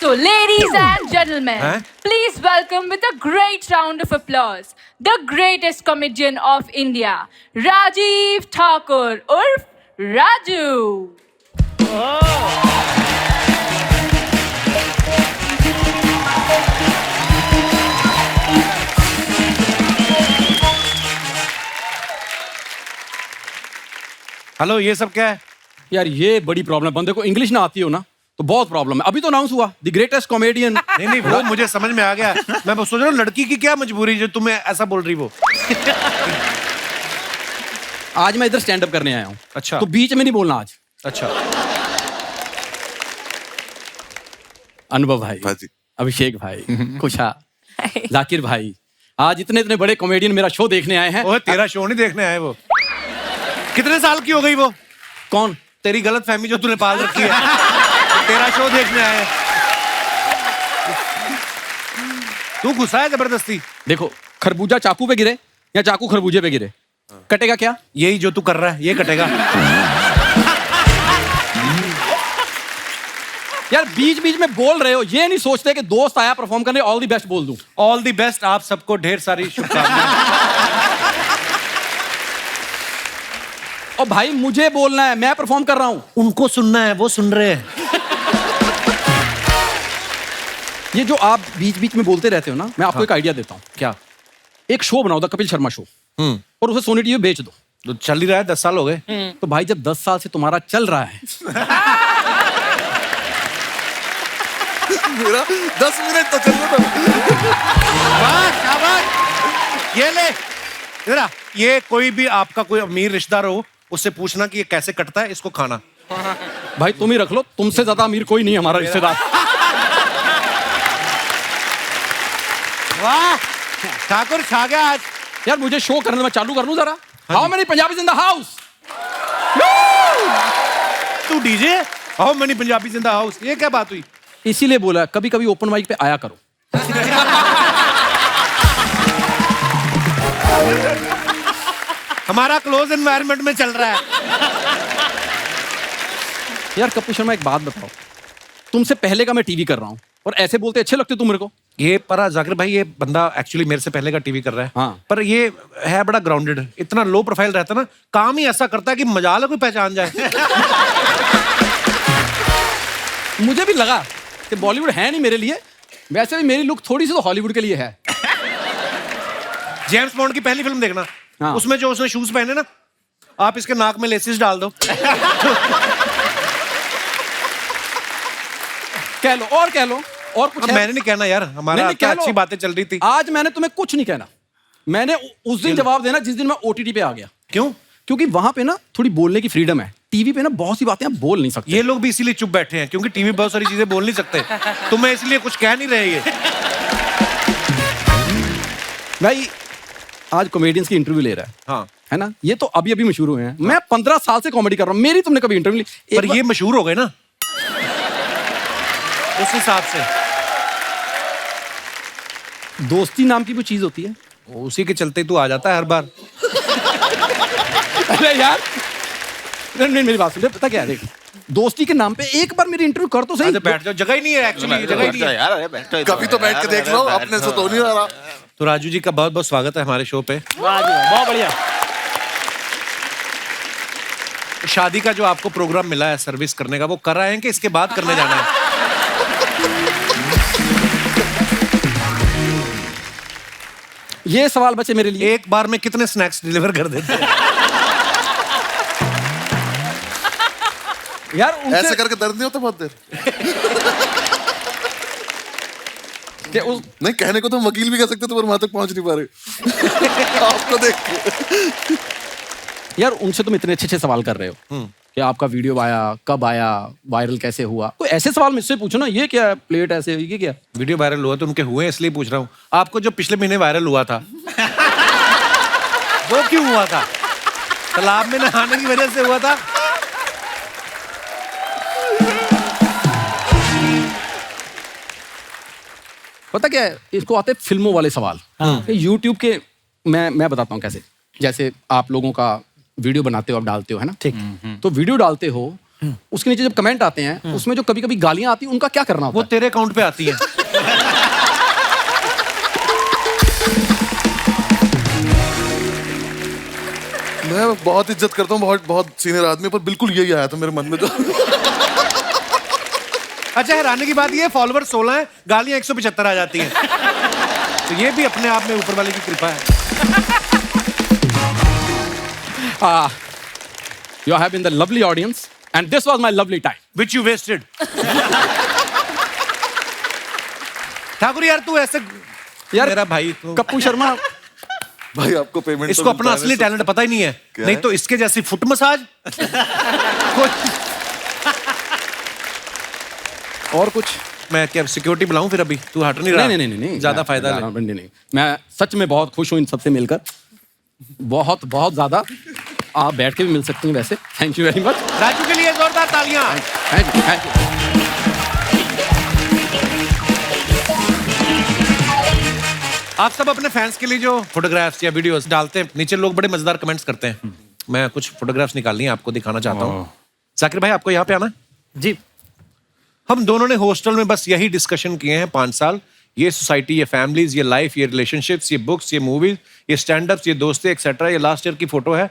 So, ladies and gentlemen, please welcome with a great round of applause the greatest comedian of India, Rajiv Thakur urf Raju. Hello, ये सब क्या है? यार ये बड़ी प्रॉब्लम है, बंदे को इंग्लिश ना आती हो ना तो बहुत प्रॉब्लम है। अभी तो अनाउंस हुआ द ग्रेटेस्ट कॉमेडियन। नहीं वो मुझे समझ में आ गया। मैं बस सोच रहा हूँ लड़की की क्या मजबूरी जो तुम्हें ऐसा बोल रही वो। आज मैं इधर स्टैंड अप करने आया हूँ। अच्छा। तो बीच में नहीं बोलना आज। अच्छा। अनुभव भाई, भाजी, अभिषेक भाई, खुशा, जाकिर भाई, आज इतने इतने बड़े कॉमेडियन मेरा शो देखने आए हैं। ओह, तेरा शो नहीं देखने आए वो। कितने साल की हो गई वो? कौन? तेरी गलत फहमी जो तूने पाल रखी है। तेरा शो देखने आए। तू गुस्सा है जबरदस्ती। देखो, खरबूजा चाकू पे गिरे या चाकू खरबूजे पे गिरे, कटेगा क्या? यही जो तू कर रहा है ये कटेगा। यार बीच बीच में बोल रहे हो, ये नहीं सोचते कि दोस्त आया परफॉर्म करने, ऑल द बेस्ट बोल दूं। ऑल द बेस्ट, आप सबको ढेर सारी शुभकामनाएं। और भाई मुझे बोलना है, मैं परफॉर्म कर रहा हूं। उनको सुनना है, वो सुन रहे हैं। ये जो आप बीच बीच में बोलते रहते हो ना, मैं आपको एक आइडिया देता हूँ। क्या? एक शो बनाओ, द कपिल शर्मा शो, और उसे सोनी टीवी बेच दो। तो चल ही रहा है, 10 साल हो गए। तो भाई जब 10 साल से तुम्हारा चल रहा है मेरा 10 मिनट तो चल रहा था। शाबाश। ये ले इधर आ। ये कोई भी आपका कोई अमीर रिश्तेदार हो, उससे पूछना कि ये कैसे कटता है, इसको खाना। भाई तुम ही रख लो, तुमसे ज्यादा अमीर कोई नहीं हमारा रिश्तेदार। वाह, ठाकुर छा गया आज। यार मुझे शो करने में चालू कर लूं जरा। How many Punjabis in the house? तू DJ? How many Punjabis in the house? ये क्या बात हुई? इसीलिए बोला कभी कभी ओपन माइक पे आया करो। हमारा क्लोज एनवायरनमेंट में चल रहा है। यार कपिल शर्मा एक बात बताओ, तुमसे पहले का मैं टीवी कर रहा हूँ और ऐसे बोलते अच्छे लगते तुम मेरे को। ये पर जाकिर भाई, ये बंदा एक्चुअली मेरे से पहले का टीवी कर रहा है। हाँ। पर ये है बड़ा ग्राउंडेड, इतना लो प्रोफाइल रहता है ना, काम ही ऐसा करता है कि मजाल है कोई पहचान जाए। मुझे भी लगा कि बॉलीवुड है नहीं मेरे लिए, वैसे भी मेरी लुक थोड़ी सी तो हॉलीवुड के लिए है। जेम्स बॉन्ड की पहली फिल्म देखना, हाँ। उसमें जो उसने शूज पहने ना, आप इसके नाक में लेसिस डाल दो। कह लो और कह लो और कुछ है? मैंने नहीं कहना यार, हमारा नहीं, तो कह लो। अच्छी बातें चल रही थी। आज मैंने तुम्हें कुछ नहीं कहना, मैंने उस दिन जवाब देना जिस दिन मैं ओटीटी पे आ गया। क्यों? क्योंकि वहां पे ना थोड़ी बोलने की फ्रीडम है, टीवी पे ना बहुत सी बातें आप बोल नहीं सकते। ये लोग भी इसीलिए चुप बैठे हैं क्योंकि टीवी बहुत सारी चीजें बोल नहीं सकते। तुम्हें इसलिए कुछ कह नहीं रहे ये। भाई आज कॉमेडियंस की इंटरव्यू ले रहा है, हाँ, है ना? ये तो अभी अभी मशहूर हुए हैं। मैं 15 साल से कॉमेडी कर रहा हूँ, मेरी तुमने कभी इंटरव्यू ली? पर ये मशहूर हो गए ना उस हिसाब से। दोस्ती नाम की कोई चीज होती है, उसी के चलते तू आ जाता है हर बार। अरे यार नहीं मेरी बात सुन, पता क्या है, देख दोस्ती के नाम पे एक बार मेरी इंटरव्यू कर तो सही। अच्छा बैठ जाओ, जगह ही नहीं है एक्चुअली, जगह ही नहीं है यार, अरे बैठो। कभी तो बैठ के देख लो, अपने से तो नहीं आ रहा। तो राजू जी का बहुत बहुत स्वागत है हमारे शो पे। वाह जी वाह, बहुत बढ़िया। शादी का जो आपको प्रोग्राम मिला है सर्विस करने का, वो कर रहे हैं कि इसके बाद करने जाना है? ये सवाल बचे मेरे लिए। एक बार में कितने स्नैक्स डिलीवर कर देते हैं? यार ऐसे करके दर्द नहीं होता बहुत देर? नहीं, कहने को तो हम वकील भी कह सकते थे पर वहां तक पहुंच नहीं पा रहे। आपको देख के। यार उनसे तुम इतने अच्छे अच्छे सवाल कर रहे हो कि आपका वीडियो आया, कब आया, वायरल कैसे हुआ, कोई ऐसे सवाल मुझसे पूछो ना, ये क्या प्लेट ऐसे, ये क्या? वीडियो वायरल हुआ तो उनके हुए इसलिए पूछ रहा हूँ। आपको जो पिछले महीने वायरल हुआ था वो क्यों हुआ था? तालाब में नहाने की वजह से हुआ था? पता क्या है, इसको आते हैं फिल्मों वाले सवाल। यूट्यूब के मैं बताता हूँ कैसे। जैसे आप लोगों का वीडियो बनाते हो, आप डालते हो, है ना? ठीक। तो वीडियो डालते हो, उसके नीचे जब कमेंट आते हैं उसमें जो कभी कभी गालियां आती हैं, उनका क्या करना होता वो तेरे अकाउंट पे आती है। मैं बहुत इज्जत करता हूँ बहुत बहुत सीनियर आदमी, पर बिल्कुल यही आया था मेरे मन में जो। अच्छा, हैरानी की बात ये, फॉलोवर 16 है, गालियां 175 आ जाती हैं। तो ये भी अपने आप में ऊपर वाले की कृपा है। You have been the lovely audience and this was my lovely time. Which you wasted. Thakur यार तू ऐसे, यार मेरा भाई तो कप्पू शर्मा, भाई आपको पेमेंट इसको अपना असली टैलेंट पता ही नहीं है। नहीं तो इसके जैसी फुट मसाज और कुछ? मैं क्या सिक्योरिटी बुलाऊं फिर? अभी तू हट नहीं रहा। नहीं ज्यादा फायदा नहीं। मैं सच में बहुत खुश हूँ इन सबसे मिलकर, बहुत बहुत ज्यादा। आप बैठ के भी मिल सकती हैं वैसे। Thank you very much. Raju के लिए जोरदार तालियां। Thank you. आप सब अपने फैंस के लिए जो फोटोग्राफ्स या वीडियोस डालते हैं, नीचे लोग बड़े मजेदार कमेंट्स करते हैं। मैं कुछ फोटोग्राफ्स निकालनी है, आपको दिखाना चाहता हूँ। जाकिर भाई आपको यहाँ पे आना जी। हम दोनों ने हॉस्टल में बस यही डिस्कशन किए हैं 5 साल। ये सोसाइटी, ये फैमिलीज, ये लाइफ, ये रिलेशनशिप्स, ये बुक्स, ये मूवीज, ये स्टैंड अप्स, ये दोस्तें एक्सेट्रा। ये लास्ट ईयर की फोटो है।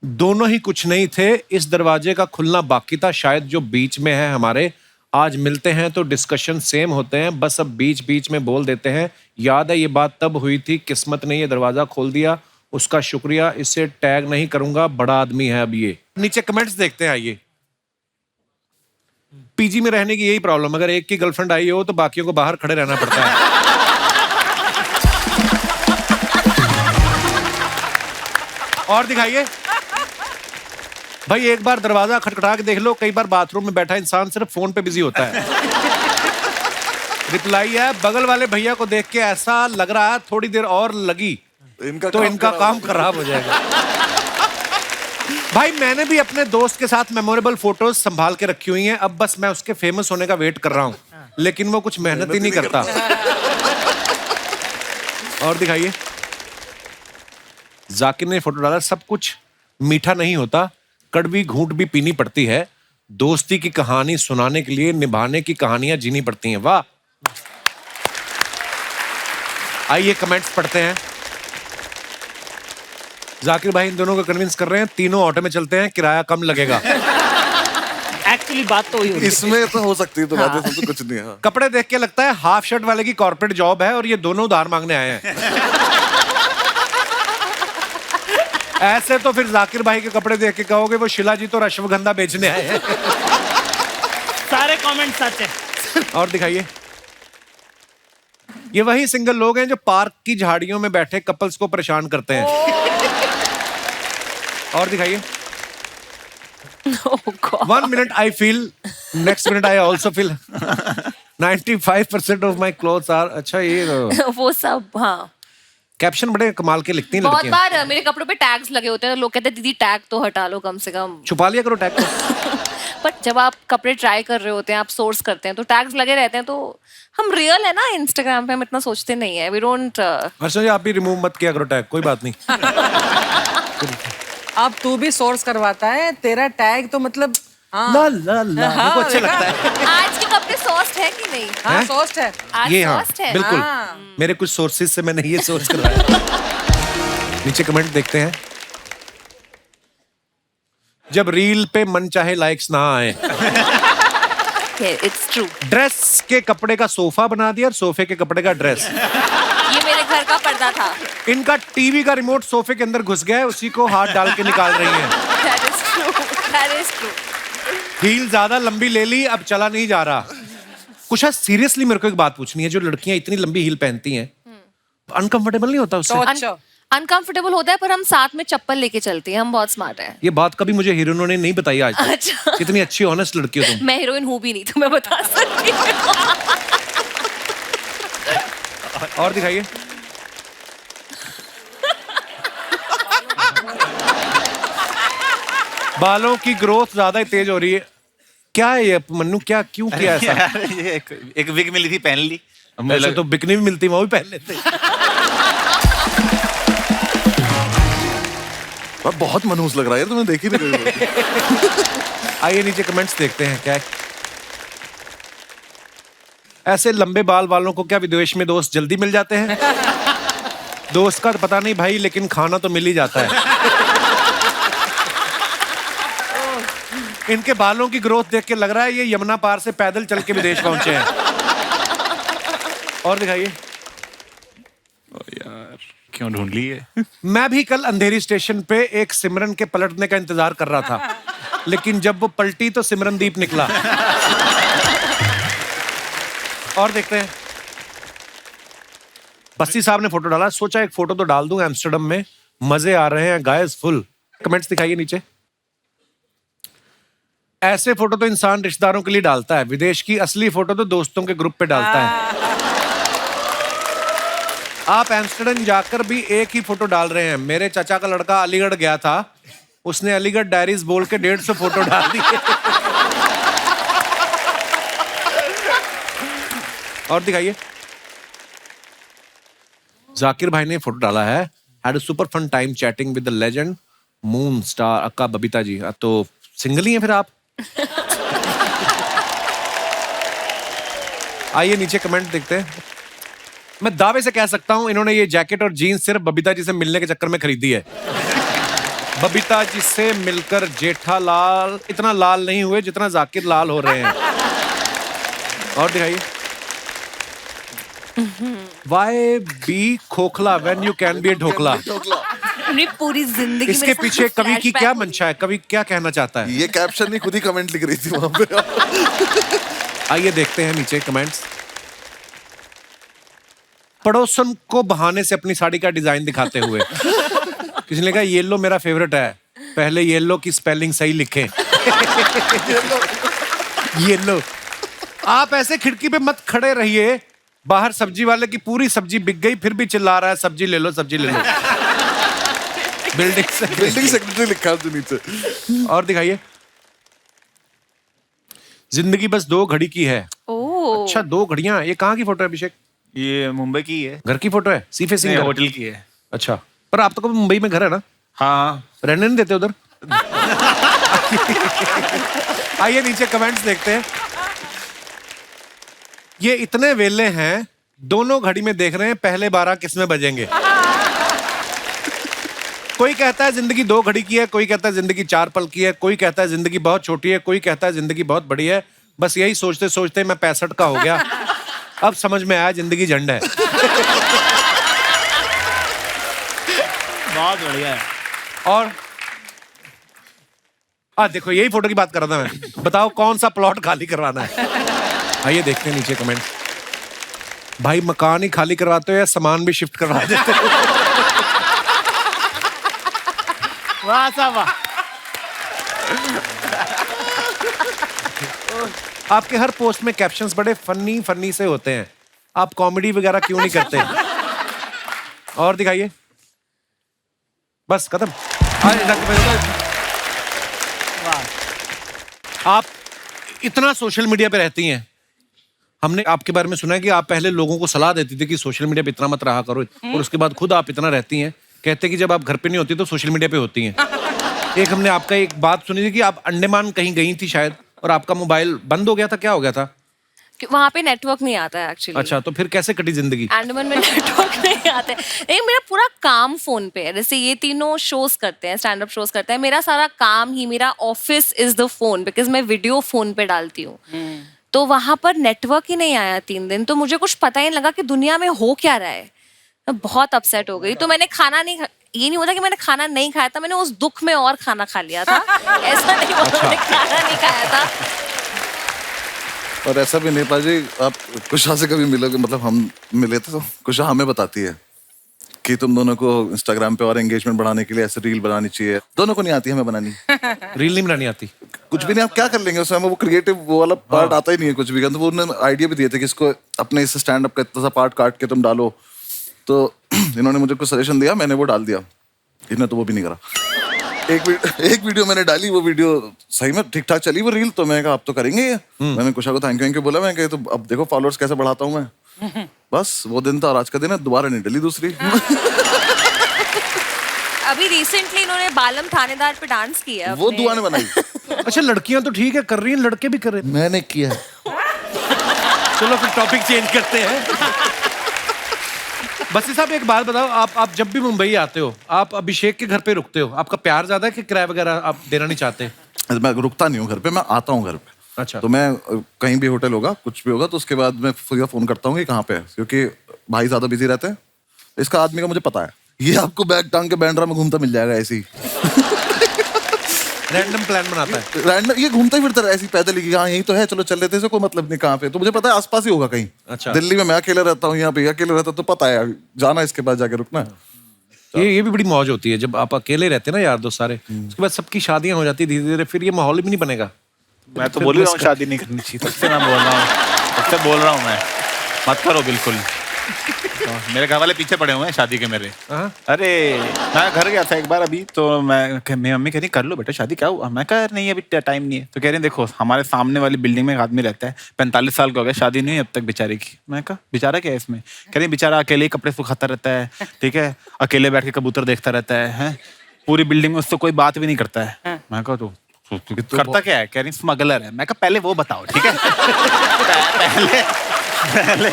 दोनों ही कुछ नहीं थे, इस दरवाजे का खुलना बाकी था, शायद जो बीच में है हमारे। आज मिलते हैं तो डिस्कशन सेम होते हैं, बस अब बीच बीच में बोल देते हैं। याद है ये बात तब हुई थी, किस्मत ने ये दरवाजा खोल दिया, उसका शुक्रिया। इसे टैग नहीं करूंगा, बड़ा आदमी है अब ये। नीचे कमेंट्स देखते हैं, आइए। पीजी में रहने की यही प्रॉब्लम, अगर एक की गर्लफ्रेंड आई हो तो बाकियों को बाहर खड़े रहना पड़ता है। और दिखाइए भाई, एक बार दरवाजा खटखटा के देख लो, कई बार बाथरूम में बैठा इंसान सिर्फ फोन पे बिजी होता है। रिप्लाई है, बगल वाले भैया को देख के ऐसा लग रहा है थोड़ी देर और लगी तो इनका काम खराब हो जाएगा। भाई मैंने भी अपने दोस्त के साथ मेमोरेबल फोटोज संभाल के रखी हुई हैं, अब बस मैं उसके फेमस होने का वेट कर रहा हूँ। लेकिन वो कुछ मेहनत ही नहीं करता। और दिखाइए, जाकिर ने फोटो डाला, सब कुछ मीठा नहीं होता, कड़वी घूंट भी पीनी पड़ती है, दोस्ती की कहानी सुनाने के लिए निभाने की कहानियां जीनी पड़ती हैं। वाह। आइए कमेंट्स पढ़ते हैं। जाकिर भाई इन दोनों को कन्विंस कर रहे हैं, तीनों ऑटो में चलते हैं, किराया कम लगेगा। एक्चुअली बात तो वही होती है। इसमें तो हो सकती है, तो बातें सब तो कुछ नहीं है। हाँ। कपड़े देख के लगता है हाफ शर्ट वाले की कॉर्पोरेट जॉब है और ये दोनों उधार मांगने आए हैं। ऐसे तो फिर जाकिर भाई के कपड़े देख के कहोगे वो शिलाजीत और अश्वगंधा बेचने आए हैं। सारे कमेंट सच है। और दिखाइए, ये वही सिंगल लोग हैं जो पार्क की झाड़ियों में बैठे कपल्स को परेशान करते हैं। और दिखाइए, 1 minute I feel, next minute I also feel 95% of my clothes are। अच्छा ये वो सब, हाँ। कैप्शन बड़े कमाल के लिखती हैं बहुत लड़कियां। बार मेरे कपड़ों पे टैग्स लगे होते हैं, तो लोग कहते हैं दीदी टैग तो हटा लो कम से कम। छुपा लिया करो टैग को। बट जब आप कपड़े ट्राई कर रहे होते हैं, आप सोर्स करते हैं, तो टैग्स लगे रहते हैं, तो हम रियल है ना इंस्टाग्राम पे, हम इतना सोचते नहीं है। We don't. हर्षा जी आप भी रिमूव मत किया करो टैग, कोई बात नहीं। अब तू भी सोर्स करवाता है, तेरा टैग तो मतलब हाँ। ला ला ला, मेरे को अच्छा लगता है। आज के कपड़े सॉफ्ट है कि नहीं? हाँ सोस्ट है। आज ये हाँ सॉफ्ट है। बिल्कुल, हाँ। मेरे कुछ सोर्सेज से मैंने ये सोर्स करवाया। नीचे कमेंट देखते हैं। जब रील पे मन चाहे लाइक्स ना आए। It's true. ड्रेस के कपड़े का सोफा बना दिया और सोफे के कपड़े का ड्रेस। ये मेरे घर का पर्दा था। इनका टीवी का रिमोट सोफे के अंदर घुस गया है, उसी को हाथ डाल के निकाल रही हैं। That is true. That is true. Heel ज्यादा लंबी ले ली, अब चला नहीं जा रहा। कुछ सीरियसली मेरे को एक बात पूछनी है, जो लड़कियां इतनी लंबी हील पहनती हैं, अनकंफर्टेबल नहीं होता उससे? तो अच्छा अनकंफर्टेबल होता है, पर हम साथ में चप्पल लेके चलते हैं, हम बहुत स्मार्ट हैं। ये बात कभी मुझे हीरोइनों ने नहीं बताई आज तक। अच्छा। इतनी अच्छी ऑनेस्ट लड़की हो तुम। मैं हीरोइन हूँ भी नहीं, तो मैं बता सकती हूँ। और दिखाइए, बालों की ग्रोथ ज्यादा ही तेज हो रही है। क्या है ये मन्नू, क्या क्यों किया ऐसा? यार, ये एक विग मिली थी, पहन ली। अब मुझे ऐसे लग- तो बिकनी भी मिलती, वो भी पहन लेते। अब बहुत मनहूस लग रहा है यार, तुम्हें देखी नहीं कभी। आइए नीचे कमेंट्स देखते हैं क्या है। ऐसे लंबे बाल वालों को क्या विदेश में दोस्त जल्दी मिल जाते हैं? दोस्त का तो पता नहीं भाई, लेकिन खाना तो मिल ही जाता है। इनके बालों की ग्रोथ देख के लग रहा है ये यमुना पार से पैदल चल के विदेश पहुंचे हैं। और दिखाइए, यार क्यों ढूंढ ली है? मैं भी कल अंधेरी स्टेशन पे एक सिमरन के पलटने का इंतजार कर रहा था, लेकिन जब वो पलटी तो सिमरनदीप निकला। और देखते हैं, बस्ती साहब ने फोटो डाला, सोचा एक फोटो तो डाल दूं एम्स्टर्डम में, मजे आ रहे हैं गाइस फुल। कमेंट्स दिखाइए नीचे। ऐसे फोटो तो इंसान रिश्तेदारों के लिए डालता है, विदेश की असली फोटो तो दोस्तों के ग्रुप पे डालता है। आप एम्स्टर्डम जाकर भी एक ही फोटो डाल रहे हैं। मेरे चाचा का लड़का अलीगढ़ गया था, उसने अलीगढ़ डायरीज बोल के 150 फोटो डाल दी। और दिखाइए, जाकिर भाई ने फोटो डाला है, had a super fun time chatting with the legend moon star अक्का बबीता जी। तो सिंगल ही हैं फिर आप? आइए नीचे कमेंट देखते हैं। मैं दावे से कह सकता हूं इन्होंने ये जैकेट और जीन्स सिर्फ बबीता जी से मिलने के चक्कर में खरीदी है। बबीता जी से मिलकर जेठालाल इतना लाल नहीं हुए जितना जाकिर लाल हो रहे हैं। और दिखाइए, वाई बी खोखला व्हेन यू कैन बी ए ढोकला। अपनी पूरी जिंदगी इसके मेरे साथ पीछे कवि की flashback क्या होगी। मंशा है, कवि क्या कहना चाहता है? ये कैप्शन नहीं, खुद ही कमेंट लिख रही थी वहां पे। आइए देखते हैं नीचे कमेंट्स। पड़ोसन को बहाने से अपनी साड़ी का डिजाइन दिखाते हुए किसी ने कहा येलो मेरा फेवरेट है, पहले येलो की स्पेलिंग सही लिखें। येलो। आप ऐसे खिड़की पे मत खड़े रहिए, बाहर सब्जी वाले की पूरी सब्जी बिक गई फिर भी चिल्ला रहा है सब्जी ले लो सब्जी ले लो। बिल्डिंग सेक्रेटरी लिखा है नीचे। और दिखाइए, जिंदगी बस 2 घड़ी की है, ओह अच्छा 2 घड़ियां। ये कहाँ की फोटो है अभिषेक? ये मुंबई की है। घर की फोटो है? सी फेसिंग नहीं, होटल की है। अच्छा, पर आप तो कभी मुंबई में घर है ना? हाँ। रहने नहीं देते उधर? आइए नीचे कमेंट्स देखते हैं। ये इतने वेले हैं, दोनों घड़ी में देख रहे हैं पहले 12 किसमें बजेंगे। कोई कहता है जिंदगी 2 घड़ी की है, कोई कहता है जिंदगी 4 पल की है, कोई कहता है जिंदगी बहुत छोटी है, कोई कहता है जिंदगी बहुत बड़ी है। बस यही सोचते सोचते मैं 65 का हो गया। अब समझ में आया जिंदगी झंड है। बहुत बढ़िया है। और देखो यही फोटो की बात कर रहा था मैं। बताओ कौन सा प्लॉट खाली करवाना है? आइए देखते हैं नीचे कमेंट। भाई मकान ही खाली करवाते हो या सामान भी शिफ्ट करवा देते हो? वाह साहब वाह। आपके हर पोस्ट में कैप्शंस बड़े फनी से होते हैं। आप कॉमेडी वगैरह क्यों नहीं करते? और दिखाइए। बस खत्म। आप इतना सोशल मीडिया पे रहती हैं, हमने आपके बारे में सुना है कि आप पहले लोगों को सलाह देती थी कि सोशल मीडिया पे इतना मत रहा करो, और उसके बाद खुद आप इतना रहती हैं। कहते कि जब आप घर पे नहीं होती तो सोशल मीडिया पे होती हैं। एक हमने आपका एक बात सुनी थी कि आप अंडमान कहीं गई थी शायद, और आपका मोबाइल बंद हो गया था। क्या हो गया था? वहाँ पे नेटवर्क नहीं आता है एक्चुअली। अच्छा, तो फिर कैसे कटी जिंदगी? अंडमान में नेटवर्क नहीं आता है। नहीं, मेरा पूरा काम फोन पे है। जैसे ये तीनों शोज करते हैं, स्टैंड अप शोज करते हैं, मेरा सारा काम ही, मेरा office is the phone, because मैं वीडियो फोन पे डालती हूँ। तो वहां पर नेटवर्क ही नहीं आया 3 दिन, तो मुझे कुछ पता ही नहीं लगा कि दुनिया में हो क्या रहा है। मैं बहुत अपसेट हो गई। तो मैंने खाना नहीं ये नहीं होता कि मैंने खाना नहीं खाया था, मैंने उस दुख में और खाना खा लिया था। ऐसा नहीं होता मैंने खाना नहीं खाया था। और ऐसा भी नहीं पाजी, आप कुशा से कभी मिलोगे, मतलब हम मिले थे तो कुशा हमें बताती है कि तुम दोनों को इंस्टाग्राम पे और एंगेजमेंट बढ़ाने के लिए ऐसे रील बनानी चाहिए। दोनों को नहीं आती, हमें बनानी। रील नहीं बनानी आती? कुछ भी नहीं, आप क्या कर लेंगे उसमें? वो क्रिएटिव वो वाला पार्ट आता ही नहीं है कुछ भी। तो वो उन्होंने आइडिया भी दिए थे कि इसको अपने इस स्टैंड अप का इतना सा पार्ट काट के तुम डालो। तो इन्होंने मुझे कुछ सजेशन दिया, मैंने वो डाल दिया। इन्होंने तो वो भी नहीं करा। एक वीडियो मैंने डाली, वो वीडियो सही में ठीक ठाक चली वो रील। तो मैं कहा अब तो करेंगे ये। मैंने कुशा को थैंक यू बोला। मैं कहा तो अब देखो फॉलोअर्स कैसे बढ़ाता हूँ मैं। बस वो दिन था और आज का दिन है। दोबारा नहीं डली दूसरी। अभी रिसेंटली इन्होंने बालम थानेदार पे डांस किया। वो दुआ ने बनाई। अच्छा, लड़कियां तो ठीक है कर रही हैं, लड़के भी कर रहे हैं। मैंने किया। चलो फिर टॉपिक चेंज करते हैं। बसी साहब एक बात बताओ, आप जब भी मुंबई आते हो, आप अभिषेक के घर पे रुकते हो? आपका प्यार ज्यादा है कि किराया वगैरह आप देना नहीं चाहते? मैं रुकता नहीं हूँ घर पे, मैं आता हूँ घर पे। अच्छा। तो मैं कहीं भी होटल होगा, कुछ भी होगा, तो उसके बाद मैं फोन करता हूँ कि कहाँ पे है, क्योंकि भाई ज्यादा बिजी रहते हैं। इसका आदमी का मुझे पता है, ये आपको बैग टांग के बैंड्रा में घूमता मिल जाएगा ऐसे ही। रैंडम प्लान बनाता है। रैंडम ये घूमता ही फिरता है ऐसे ही पैदल ही, हाँ यही तो है, चलो चल लेते हैं, कोई मतलब नहीं कहाँ पे। तो मुझे पता है आसपास ही होगा कहीं। अच्छा। दिल्ली में मैं अकेले रहता हूँ, यहाँ पे अकेले रहता, तो पता है जाना इसके बाद जाके रुकना है। ये भी बड़ी मौज होती है जब आप अकेले रहते हैं ना यार दोस्त सारे। उसके बाद सबकी शादियां हो जाती है धीरे धीरे, फिर ये माहौल भी नहीं बनेगा। मैं तो बोल रहा हूँ शादी नहीं करनी चाहिए, सबसे मैं बोल रहा हूँ, सबसे बोल रहा हूँ मैं, मत करो बिल्कुल। तो मेरे घर वाले पीछे पड़े हुए हैं शादी के मेरे। अरे मैं घर गया था एक बार अभी, तो मेरी मम्मी कह रही कर लो बेटा शादी, क्या हुआ? मैं कह नहीं अभी टाइम नहीं है। तो कह रही देखो हमारे सामने वाली बिल्डिंग में एक आदमी रहता है, 45 साल का हो गया, शादी नहीं हुई अब तक बेचारे की। मैं कहा बेचारा क्या है इसमें? कह रही बेचारा अकेले ही कपड़े सुखाता रहता है, ठीक है, अकेले बैठ के कबूतर देखता रहता है, पूरी बिल्डिंग में उससे कोई बात भी नहीं करता है। मैं कहा तो करता क्या है? कह रही स्मगलर है। मैं कहा पहले वो बताओ, ठीक है। पहले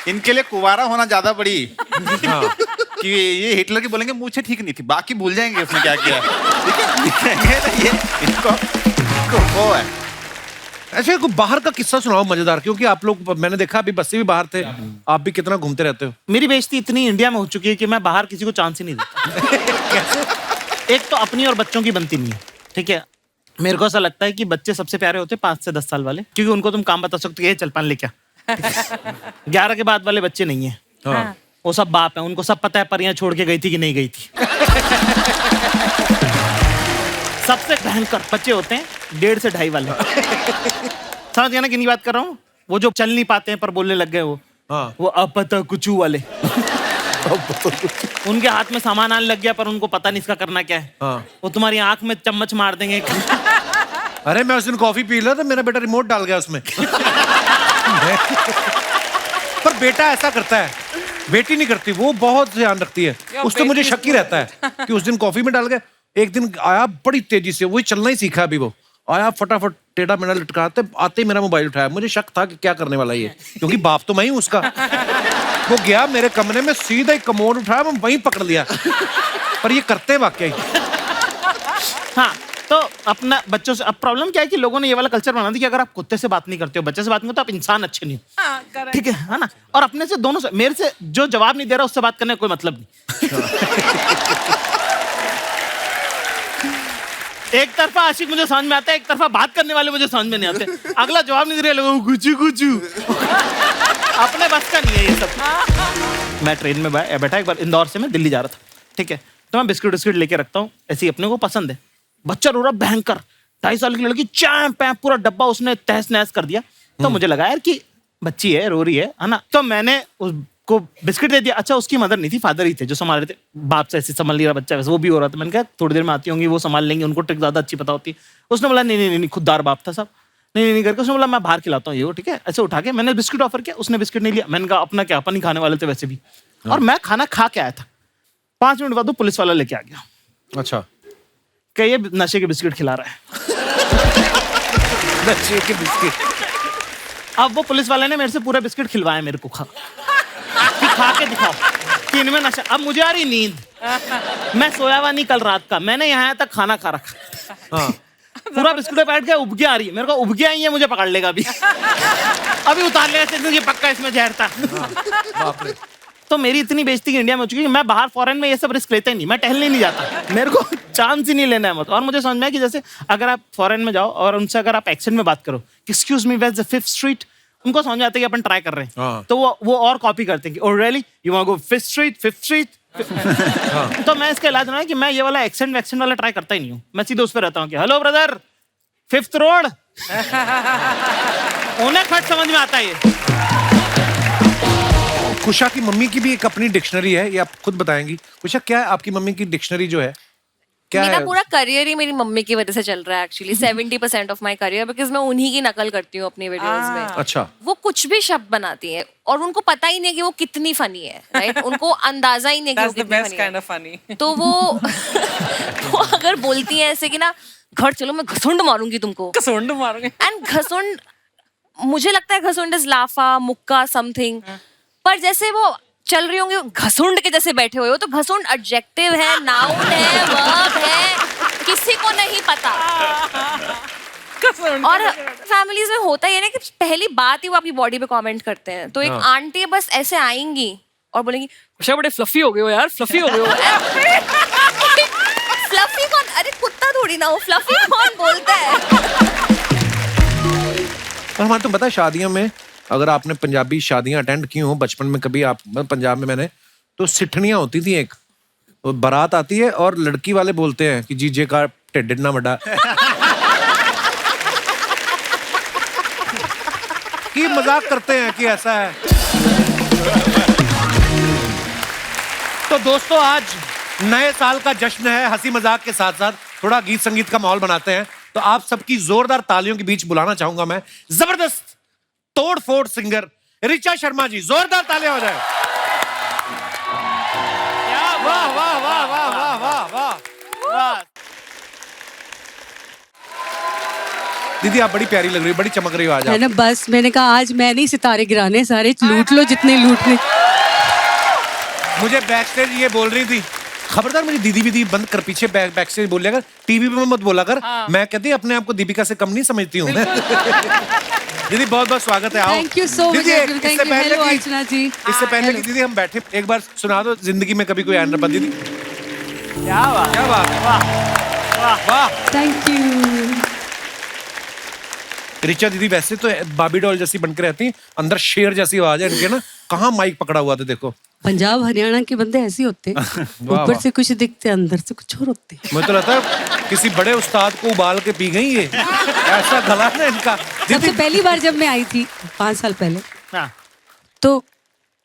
इनके लिए कुवारा होना ज्यादा बड़ी कि ये हिटलर की बोलेंगे मुझे ठीक नहीं थी, बाकी भूल जाएंगे उसने क्या किया, ठीक है। ये इनको वो है। ऐसे कोई बाहर का किस्सा सुनाओ मजेदार, क्योंकि आप लोग, मैंने देखा अभी बस्सी भी बाहर थे, आप भी कितना घूमते रहते हो। मेरी बेइज्जती इतनी इंडिया में हो चुकी है कि मैं बाहर किसी को चांस ही नहीं देता। एक तो अपनी और बच्चों की बनती नहीं है, ठीक है। मेरे को ऐसा लगता है कि बच्चे सबसे प्यारे होते हैं 5 से 10 साल वाले, क्योंकि उनको तुम काम बता सकते हो, चल पान ले क्या। 11 के बाद वाले बच्चे नहीं है। हाँ। वो सब बाप है, उनको सब पता है परियां छोड़ के गई थी कि नहीं गई थी। सबसे भयंकर बच्चे होते हैं 1.5 से 2.5 वाले। समझ गया ना किन की बात कर रहा हूँ? वो जो चल नहीं पाते हैं पर बोलने लग गए, वो अब पता कुचू वाले। उनके हाथ में सामान आने लग गया पर उनको पता नहीं इसका करना क्या है। वो तुम्हारी आंख में चम्मच मार देंगे। अरे मैं उस दिन कॉफी पी रहा था, मेरा बेटा रिमोट डाल गया उसमें। पर बेटा ऐसा करता है, बेटी नहीं करती, वो बहुत ध्यान रखती है। उस तो मुझे शक ही रहता है कि उस दिन कॉफी में डाल गया। एक दिन आया बड़ी तेजी से, वही चलना ही सीखा अभी, वो आया फटाफट टेढ़ा मेढ़ा लटकाते, आते ही मेरा मोबाइल उठाया। मुझे शक था कि क्या करने वाला ये, क्योंकि बाप तो मैं ही हूं उसका। वो गया मेरे कमरे में, सीधा ही कमोड उठाया, मैं वहीं पकड़ लिया। पर ये करते वाकई। हाँ, तो अपना बच्चों से अब प्रॉब्लम क्या है कि लोगों ने ये वाला कल्चर बना दिया कि अगर आप कुत्ते से बात नहीं करते हो, बच्चे से बात नहीं करते हो, आप इंसान अच्छे नहीं हो। ठीक है ना? और अपने से दोनों से, मेरे से जो जवाब नहीं दे रहा उससे बात करने का कोई मतलब नहीं। एक तरफा आशिक मुझे समझ में आता है, एक तरफा बात करने वाले मुझे समझ में नहीं आते। अगला जवाब नहीं दे रहे, लोगों गुचू गुचू। अपने बस का नहीं है ये सब। मैं ट्रेन में बैठा, एक बार इंदौर से मैं दिल्ली जा रहा था, ठीक है, तो मैं बिस्किट विस्किट लेके रखता हूँ, ऐसे ही अपने को पसंद है। बच्चा रो रहा भयंकर, 2.5 साल की लड़की, चैंप पूरा डब्बा उसने तहस नहस कर दिया। तो मुझे लगा यार कि बच्ची है, रो रही है ना, तो मैंने उसको बिस्किट दे दिया। अच्छा, उसकी मदर नहीं थी, फादर ही थे जो संभाल रहे थे। बाप से ऐसे संभाल लिया बच्चा, वैसे वो भी हो रहा था। मैंने कहा थोड़ी देर में आती होंगी, वो संभाल लेंगी, उनको ट्रिक ज्यादा अच्छी पता होती है। उसने बोला नहीं, खुददार बाप था सब, नहीं करके उसने बोला मैं बाहर खिलाता हूँ ये वो, ठीक है। ऐसे उठा के मैंने बिस्किट ऑफर किया, उसने बिस्किट नहीं लिया। मैंने कहा अपना क्या, अपन ही खाने वाले थे वैसे भी, और मैं खाना खा के आया था। 5 मिनट बाद वो पुलिस वाला लेके आ गया। अच्छा, क्या ये नशे के बिस्किट खिला रहा है? नशे के बिस्किट। अब वो पुलिस वाले ने मेरे से पूरा बिस्किट खिलवाया मेरे को, खा के दिखाओ कि इनमें नशा। अब मुझे आ रही नींद, मैं सोया हुआ नहीं कल रात का, मैंने यहाँ आया तक खाना खा रखा। हाँ। पूरा बिस्कुट पे बैठ गया, उबके आ रही है मेरे को, उबके आई है, मुझे पकड़ लेगा अभी। अभी उतार लेगा, ये पक्का इसमें जहर था। बाप रे। तो मेरी इतनी बेइज्जती इंडिया में हो चुकी है, मैं बाहर फॉरेन में ये सब रिस्क लेता ही नहीं, मैं टहलने नहीं जाता, मेरे को चांस ही नहीं लेना है मत। और मुझे समझ में आया कि जैसे अगर आप फॉरेन में जाओ और उनसे अगर आप एक्सेंट में बात करो, excuse me where is the 5th street, उनको समझ में आता है कि अपन ट्राई कर रहे हैं। हाँ। तो वो और कॉपी करते हैं कि oh really you want go 5th street. तो मैं इसका इलाज है कि मैं ये वाला एक्सेंट वाला ट्राई करता ही नहीं हूँ। मैं सीधे उस पर रहता हूँ कि हेलो ब्रदर, 5th रोड। उन्हें खट समझ में आता है ये। कुशा की मम्मी की भी एक अपनी डिक्शनरी है, ये आप खुद बताएंगी। कुशा, क्या है आपकी मम्मी की डिक्शनरी जो है, क्या मेरा है? पूरा करियर ही मेरी मम्मी की वजह से चल रहा है actually. 70% of my career, because मैं उन्हीं की नकल करती हूँ अपनी वीडियोस में। अच्छा। वो कुछ भी शब्द बनाती है और उनको पता ही नहीं कि वो कितनी फनी है, राइट? उनको अंदाजा ही नहीं कि वो कितनी फनी है। तो वो अगर बोलती है ऐसे कि ना, घर चलो मैं घसुंड मारूंगी तुमको, घसुंड मारूंगी। एंड घसुंड, मुझे लगता है घसुंड इज लाफा मुक्का समथिंग, पर जैसे वो चल रही होंगी घसुंड के जैसे बैठे हुए हो, तो घसुंड एडजेक्टिव है, नाउन है, वर्ब है, किसी को नहीं पता। और फैमिलीज में होता ही है ना कि पहली बात ही वो आपकी बॉडी पे कमेंट करते हैं। तो एक आंटी बस ऐसे आएंगी और बोलेंगी कुशा बड़े फ्लफी हो गए हो यार, फ्लफी हो गए हो। फ्लफी कौन? अरे कुत्ता थोड़ी ना हो, फ्लफी कौन बोलता है? और हमारे तुम पता है शादियों में, अगर आपने पंजाबी शादियां अटेंड की हो बचपन में कभी, आप पंजाब में मैंने, तो सिठनियां होती थी। एक तो बारात आती है और लड़की वाले बोलते हैं कि जीजे का ढिड ना बड़ा कि मजाक करते हैं कि ऐसा है। तो दोस्तों, आज नए साल का जश्न है, हंसी मजाक के साथ साथ थोड़ा गीत संगीत का माहौल बनाते हैं। तो आप सबकी जोरदार तालियों के बीच बुलाना चाहूंगा मैं जबरदस्त तोड़ फोड़ सिंगर ऋचा शर्मा जी। जोरदार तालियां हो जाए। वाह वाह वाह वाह वाह वाह वाह वाह। दीदी आप बड़ी प्यारी लग रही हो, बड़ी चमक रही हो आज है ना। बस मैंने कहा आज मैं नहीं सितारे गिराने, सारे लूट लो जितने लूटने। मुझे बैक स्टेज ये बोल रही थी, खबरदार मेरी दीदी भी बंद कर, पीछे बैक स्टेज बोल लिया कर, टीवी पे मत बोला कर। मैं कहती अपने आप को दीपिका से कम नहीं समझती हूँ मैं। दीदी बहुत बहुत स्वागत है, आओ। Thank you so much. Thank you. Hello Archana ji. इससे पहले कि दीदी हम बैठे, एक बार सुना दो जिंदगी में कभी कोई आया ना दीदी। क्या बात, क्या बात, वाह वाह। Thank you. ऋचा दीदी वैसे तो बाबी डॉल जैसी बनकर रहती हैं, अंदर शेर जैसी आवाज है इनके ना। कहाँ माइक पकड़ा हुआ था देखो। पंजाब हरियाणा के बंदे ऐसे होते, ऊपर से कुछ दिखते अंदर से कुछ और होते। मुझे तो लगता है किसी बड़े उस्ताद को उबाल के पी गई ये, ऐसा गला ना इनका। सबसे पहली बार जब मैं आई थी 5 साल पहले, तो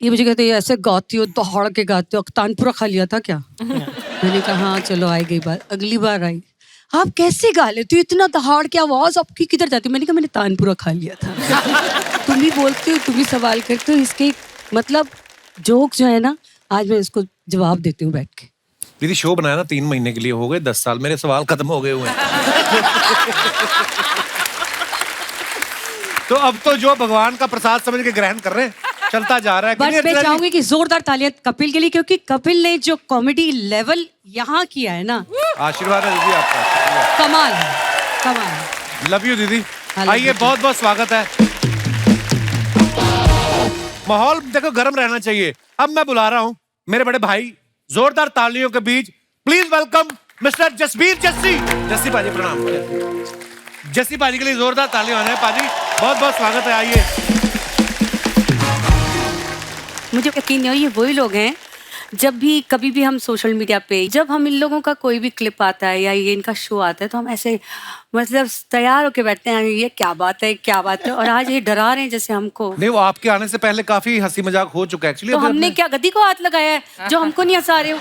ये मुझे कहते ऐसे गाती हो, दौड़ के गाते हो, तानपुरा खा लिया था क्या? मैंने कहा हाँ चलो, आई गई बार। अगली बार आई, आप कैसे गा लेते हो इतना दहाड़ की आवाज आपकी किधर जाती है? मैंने कहा मैंने तानपुरा खा लिया था। तुम ही बोलते हो, तुम ही सवाल करते हो, इसके मतलब जोक जो है ना, आज मैं इसको जवाब देती हूँ बैठ के। दीदी शो बनाया ना 3 महीने के लिए, हो गए 10 साल, मेरे सवाल खत्म हो गए हुए हैं। तो अब तो जो भगवान का प्रसाद समझ के ग्रहण कर रहे हैं, चलता जा रहा है। बट मैं चाहूंगी कि जोरदार तालियां कपिल के लिए, क्योंकि कपिल ने जो कॉमेडी लेवल यहाँ किया है ना, आशीर्वाद है दीदी आपका, कमाल है, कमाल है। लव यू दीदी। love आइए, you बहुत बहुत स्वागत है। माहौल देखो गर्म रहना चाहिए। अब मैं बुला रहा हूं मेरे बड़े भाई, जोरदार तालियों के बीच please welcome mister Jasbir Jassi. Jassi पाजी प्रणाम। जस्सी पाजी के लिए जोरदार तालियां हैं। पाजी बहुत बहुत स्वागत है, आइए। मुझे यकीन नहीं हो, ये वही लोग हैं जब भी कभी भी हम सोशल मीडिया पे, जब हम इन लोगों का कोई भी क्लिप आता है या ये इनका शो आता है, तो हम ऐसे मतलब तैयार होके बैठते हैं, ये क्या बात है, क्या बात है। और आज ये डरा रहे हैं जैसे हमको। नहीं, वो आपके आने से पहले काफी हंसी मजाक हो चुका है एक्चुअली। तो हमने क्या गद्दी को हाथ लगाया है जो हमको नहीं हंसा रहे हो?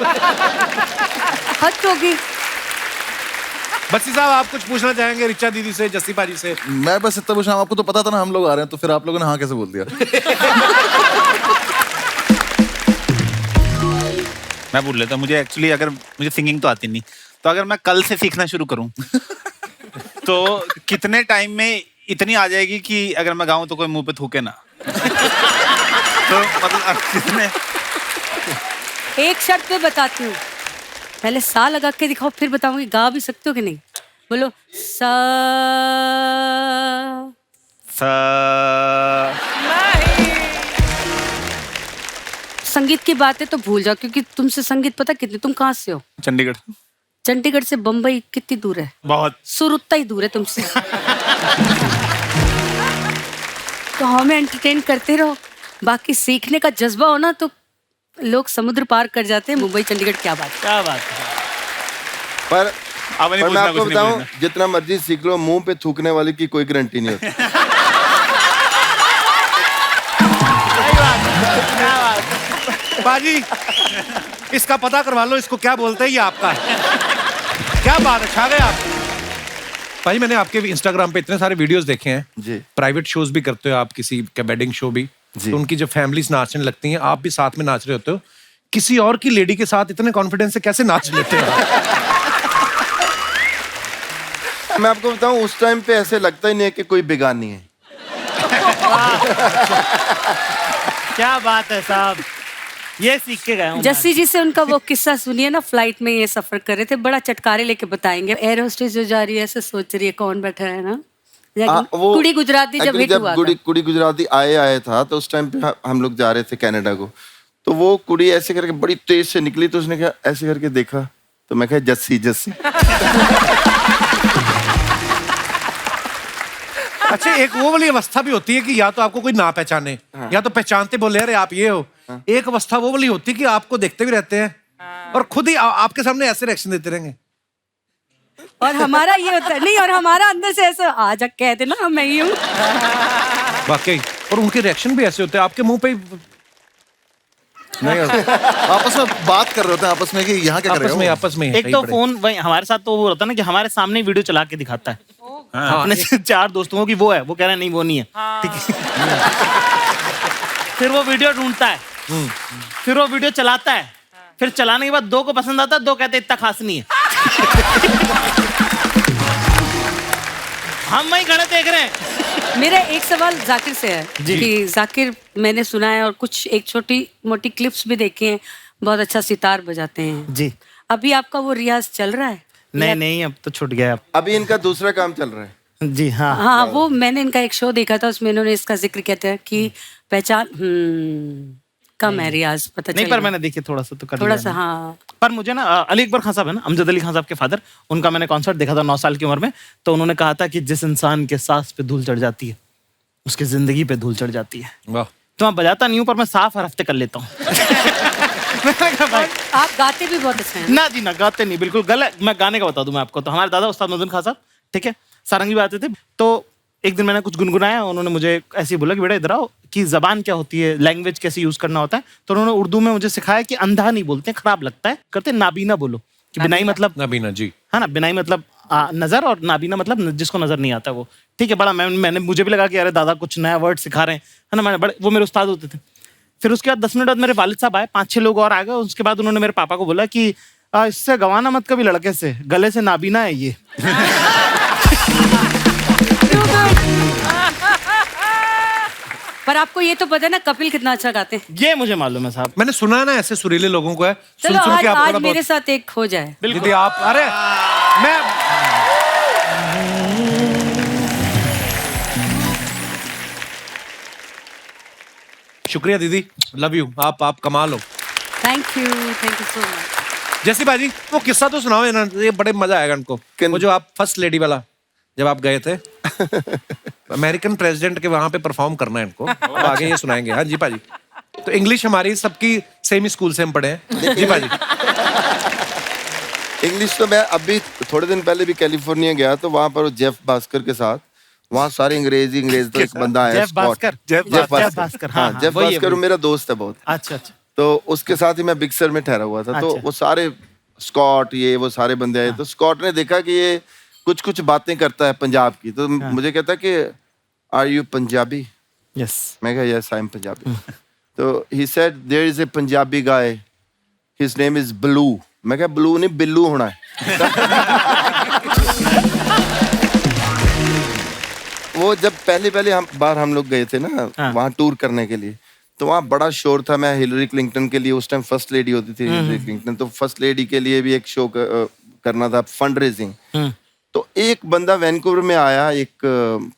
हद होगी। बस्सी साहब, आप कुछ पूछना चाहेंगे रिचा दीदी से, जस्सी पाजी से? मैं बस इतना पूछा, आपको तो पता था ना हम लोग आ रहे हैं, तो फिर आप लोगों ने हाँ कैसे बोल दिया? मैं बोल लेता हूँ, मुझे एक्चुअली अगर मुझे सिंगिंग तो आती नहीं, तो अगर मैं कल से सीखना शुरू करूँ तो कितने टाइम में इतनी आ जाएगी कि अगर मैं गाऊं तो कोई मुंह पे थूके ना? तो मतलब कितने? एक शर्त पे बताती हूँ, पहले सा लगा के दिखाओ, फिर बताऊंगी गा भी सकते हो कि नहीं। बोलो सा। संगीत की बातें तो भूल जाओ, क्योंकि तुमसे संगीत पता कितनी, तुम कहाँ से हो? चंडीगढ़। चंडीगढ़ से बम्बई कितनी दूर है? बहुत। सुर उतना ही दूर है तुमसे। तो हमें एंटरटेन करते रहो, बाकी सीखने का जज्बा हो ना तो लोग समुद्र पार कर जाते हैं। मुंबई चंडीगढ़ क्या बात, क्या बात है। पर मैं आपको बताऊं, जितना मर्जी सीख लो, मुंह पे थूकने वाले की कोई गारंटी नहीं होती। बाजी, इसका पता करवा लो, इसको क्या बोलते हैं, ये आपका है। क्या बात है, छा गए आप। भाई, मैंने आपके इंस्टाग्राम पे इतने सारे वीडियोस देखे हैं जी। प्राइवेट शोज भी करते हो आप, किसी का वेडिंग शो भी, तो उनकी जब फैमिलीज नाचने लगती हैं, आप भी साथ में नाच रहे होते हो। किसी और की लेडी के साथ इतने कॉन्फिडेंस से कैसे नाच लेते हो? मैं आपको बताऊं, उस टाइम पे ऐसे लगता ही नहीं है कि कोई बेगानी है। क्या बात है साहब, ये सीख के गए हूं। जस्सी जी से उनका वो किस्सा सुनिए ना, फ्लाइट में ये सफर कर रहे थे, बड़ा चटकारे लेके बताएंगे। एयर होस्टेस जो जा रही है ऐसे सोच रही है कौन बैठा है ना, वो कुड़ी गुजराती जब हिट हुआ था। कुड़ी गुजराती आया था, तो उस टाइम पे हम लोग जा रहे थे कनाडा को, तो वो कुड़ी ऐसे करके बड़ी तेज से निकली, तो उसने कहा, ऐसे करके देखा, तो मैं कहा जस्सी जस्सी। अच्छा, एक वो वाली अवस्था भी होती है कि या तो आपको कोई ना पहचाने, या तो पहचानते बोले अरे आप ये हो। एक अवस्था वो वाली होती है कि आपको देखते भी रहते हैं और खुद ही आपके सामने ऐसे रिएक्शन देते रहेंगे। और हमारा ये होता है नहीं, और हमारा अंदर से ऐसा आ जा कह देना मैं ही हूँ। वाकई, और उनके रिएक्शन भी ऐसे होते हैं आपके मुंह पे। नहीं, आपस में बात कर रहे होते हैं आपस में कि यहाँ क्या कर रहे हो? आपस में एक तो फोन वही हमारे साथ तो वो होता है ना कि हमारे सामने वीडियो चला के दिखाता है। अपने 4 दोस्तों की वो है, वो कह रहे हैं नहीं वो नहीं है, ठीक है। फिर वो वीडियो ढूंढता है, फिर वो वीडियो चलाता है, फिर चलाने के बाद 2 को पसंद आता है, 2 कहते इतना खास नहीं है। हम वही खड़े देख रहे हैं। मेरा एक सवाल जाकिर से है कि जाकिर, मैंने सुना है और कुछ एक छोटी मोटी क्लिप्स भी देखे हैं, बहुत अच्छा सितार बजाते हैं जी। अभी आपका वो रियाज चल रहा है? नहीं, अब तो छूट गया। अभी इनका दूसरा काम चल रहा है। जी हाँ। हाँ, वो मैंने इनका एक शो देखा था, उसमें इन्होंने इसका जिक्र किया था कि पहचान कम है रियाज, पता नहीं, पर मैंने देखी थोड़ा सा तो कर थोड़ा लिया सा। हाँ, पर मुझे ना अली अकबर खान साहब है ना, अमजद अली खान साहब के फादर, उनका मैंने कॉन्सर्ट देखा था 9 साल की उम्र में। तो उन्होंने कहा था कि जिस इंसान के सांस पे धूल चढ़ जाती है, उसकी जिंदगी पे धूल चढ़ जाती है। वाह। तो मैं बजाता नहीं हूँ, पर मैं साफ हर हफ्ते कर लेता हूँ। आप गाते भी बहुत अच्छे हैं। ना जी ना, गाते नहीं, बिल्कुल गलत। मैं गाने का बता दूं मैं आपको, तो हमारे दादा उस्ताद मदन खान साहब, ठीक है, सारंगी बजाते थे। तो एक दिन मैंने कुछ गुनगुनाया, उन्होंने मुझे ऐसे ही बोला कि बेटा इधर आओ, कि जबान क्या होती है, लैंग्वेज कैसे यूज करना होता है। तो उन्होंने उर्दू में मुझे सिखाया कि अंधा नहीं बोलते, खराब लगता है, करते नाबीना बोलो, कि बिनाई मतलब नबीना जी, है ना, बिनाई मतलब नजर और नाबीना मतलब जिसको नजर नहीं आता वो, ठीक है। बड़ा मैंने मुझे भी लगा कि अरे दादा कुछ नया वर्ड सिखा रहे हैं, है ना। मैंने बड़े, वो मेरे उस्ताद होते थे। फिर उसके बाद 10 मिनट बाद मेरे वालिद साहब आए, 5-6 लोग और आ गए। उसके बाद उन्होंने मेरे पापा को बोला कि इससे गवाना मत कभी लड़के से, गले से नाबीना है ये। पर आपको ये तो पता है ना कपिल कितना अच्छा गाते हैं। ये मुझे मालूम है साहब, मैंने सुना है ना ऐसे सुरीले लोगों को है। चलो सुन के आज मेरे साथ एक हो जाए। दीदी आप, अरे मैं शुक्रिया दीदी, लव यू। आप कमाल हो। Thank you so much. जैसी बाजी वो किस्सा तो सुनाओ ना, ये बड़े मजा आएगा उनको। वो जो आप फर्स्ट लेडी वाला जब आप गए थे अमेरिकन प्रेसिडेंट के वहां पे परफॉर्म करना है इनको, अब आगे ये सुनाएंगे। हाँ जी पाजी। तो इंग्लिश हमारी सबकी सेम ही स्कूल से हम पढ़े हैं। जी पाजी। इंग्लिश तो मैं अभी थोड़े दिन पहले भी कैलिफोर्निया गया, तो वहां पर जेफ भास्कर के साथ, वहाँ सारी अंग्रेज तो एक बंदा है जेफ भास्कर। हाँ, जेफ भास्कर मेरा दोस्त है बहुत। अच्छा। तो उसके साथ ही मैं बिग सर में ठहरा हुआ था। तो वो सारे स्कॉट ये वो सारे बंदे आए। तो स्कॉट ने देखा कि ये कुछ बातें करता है पंजाब की, तो मुझे कहता कि आर यू पंजाबी? यस। मैं कहा यस आई एम पंजाबी। तो he said there is a Punjabi guy, his name is Blue. मैं कहा ब्लू नहीं बिल्लू होना है। वो जब पहले हम लोग गए थे ना वहाँ टूर करने के लिए, तो वहाँ बड़ा शोर था। मैं हिलरी क्लिंटन के लिए, उस टाइम फर्स्ट लेडी होती थी हिलरी क्लिंटन, तो फर्स्ट लेडी के लिए भी एक शो करना था, फंड रेजिंग। तो एक बंदा वैनकूवर में आया, एक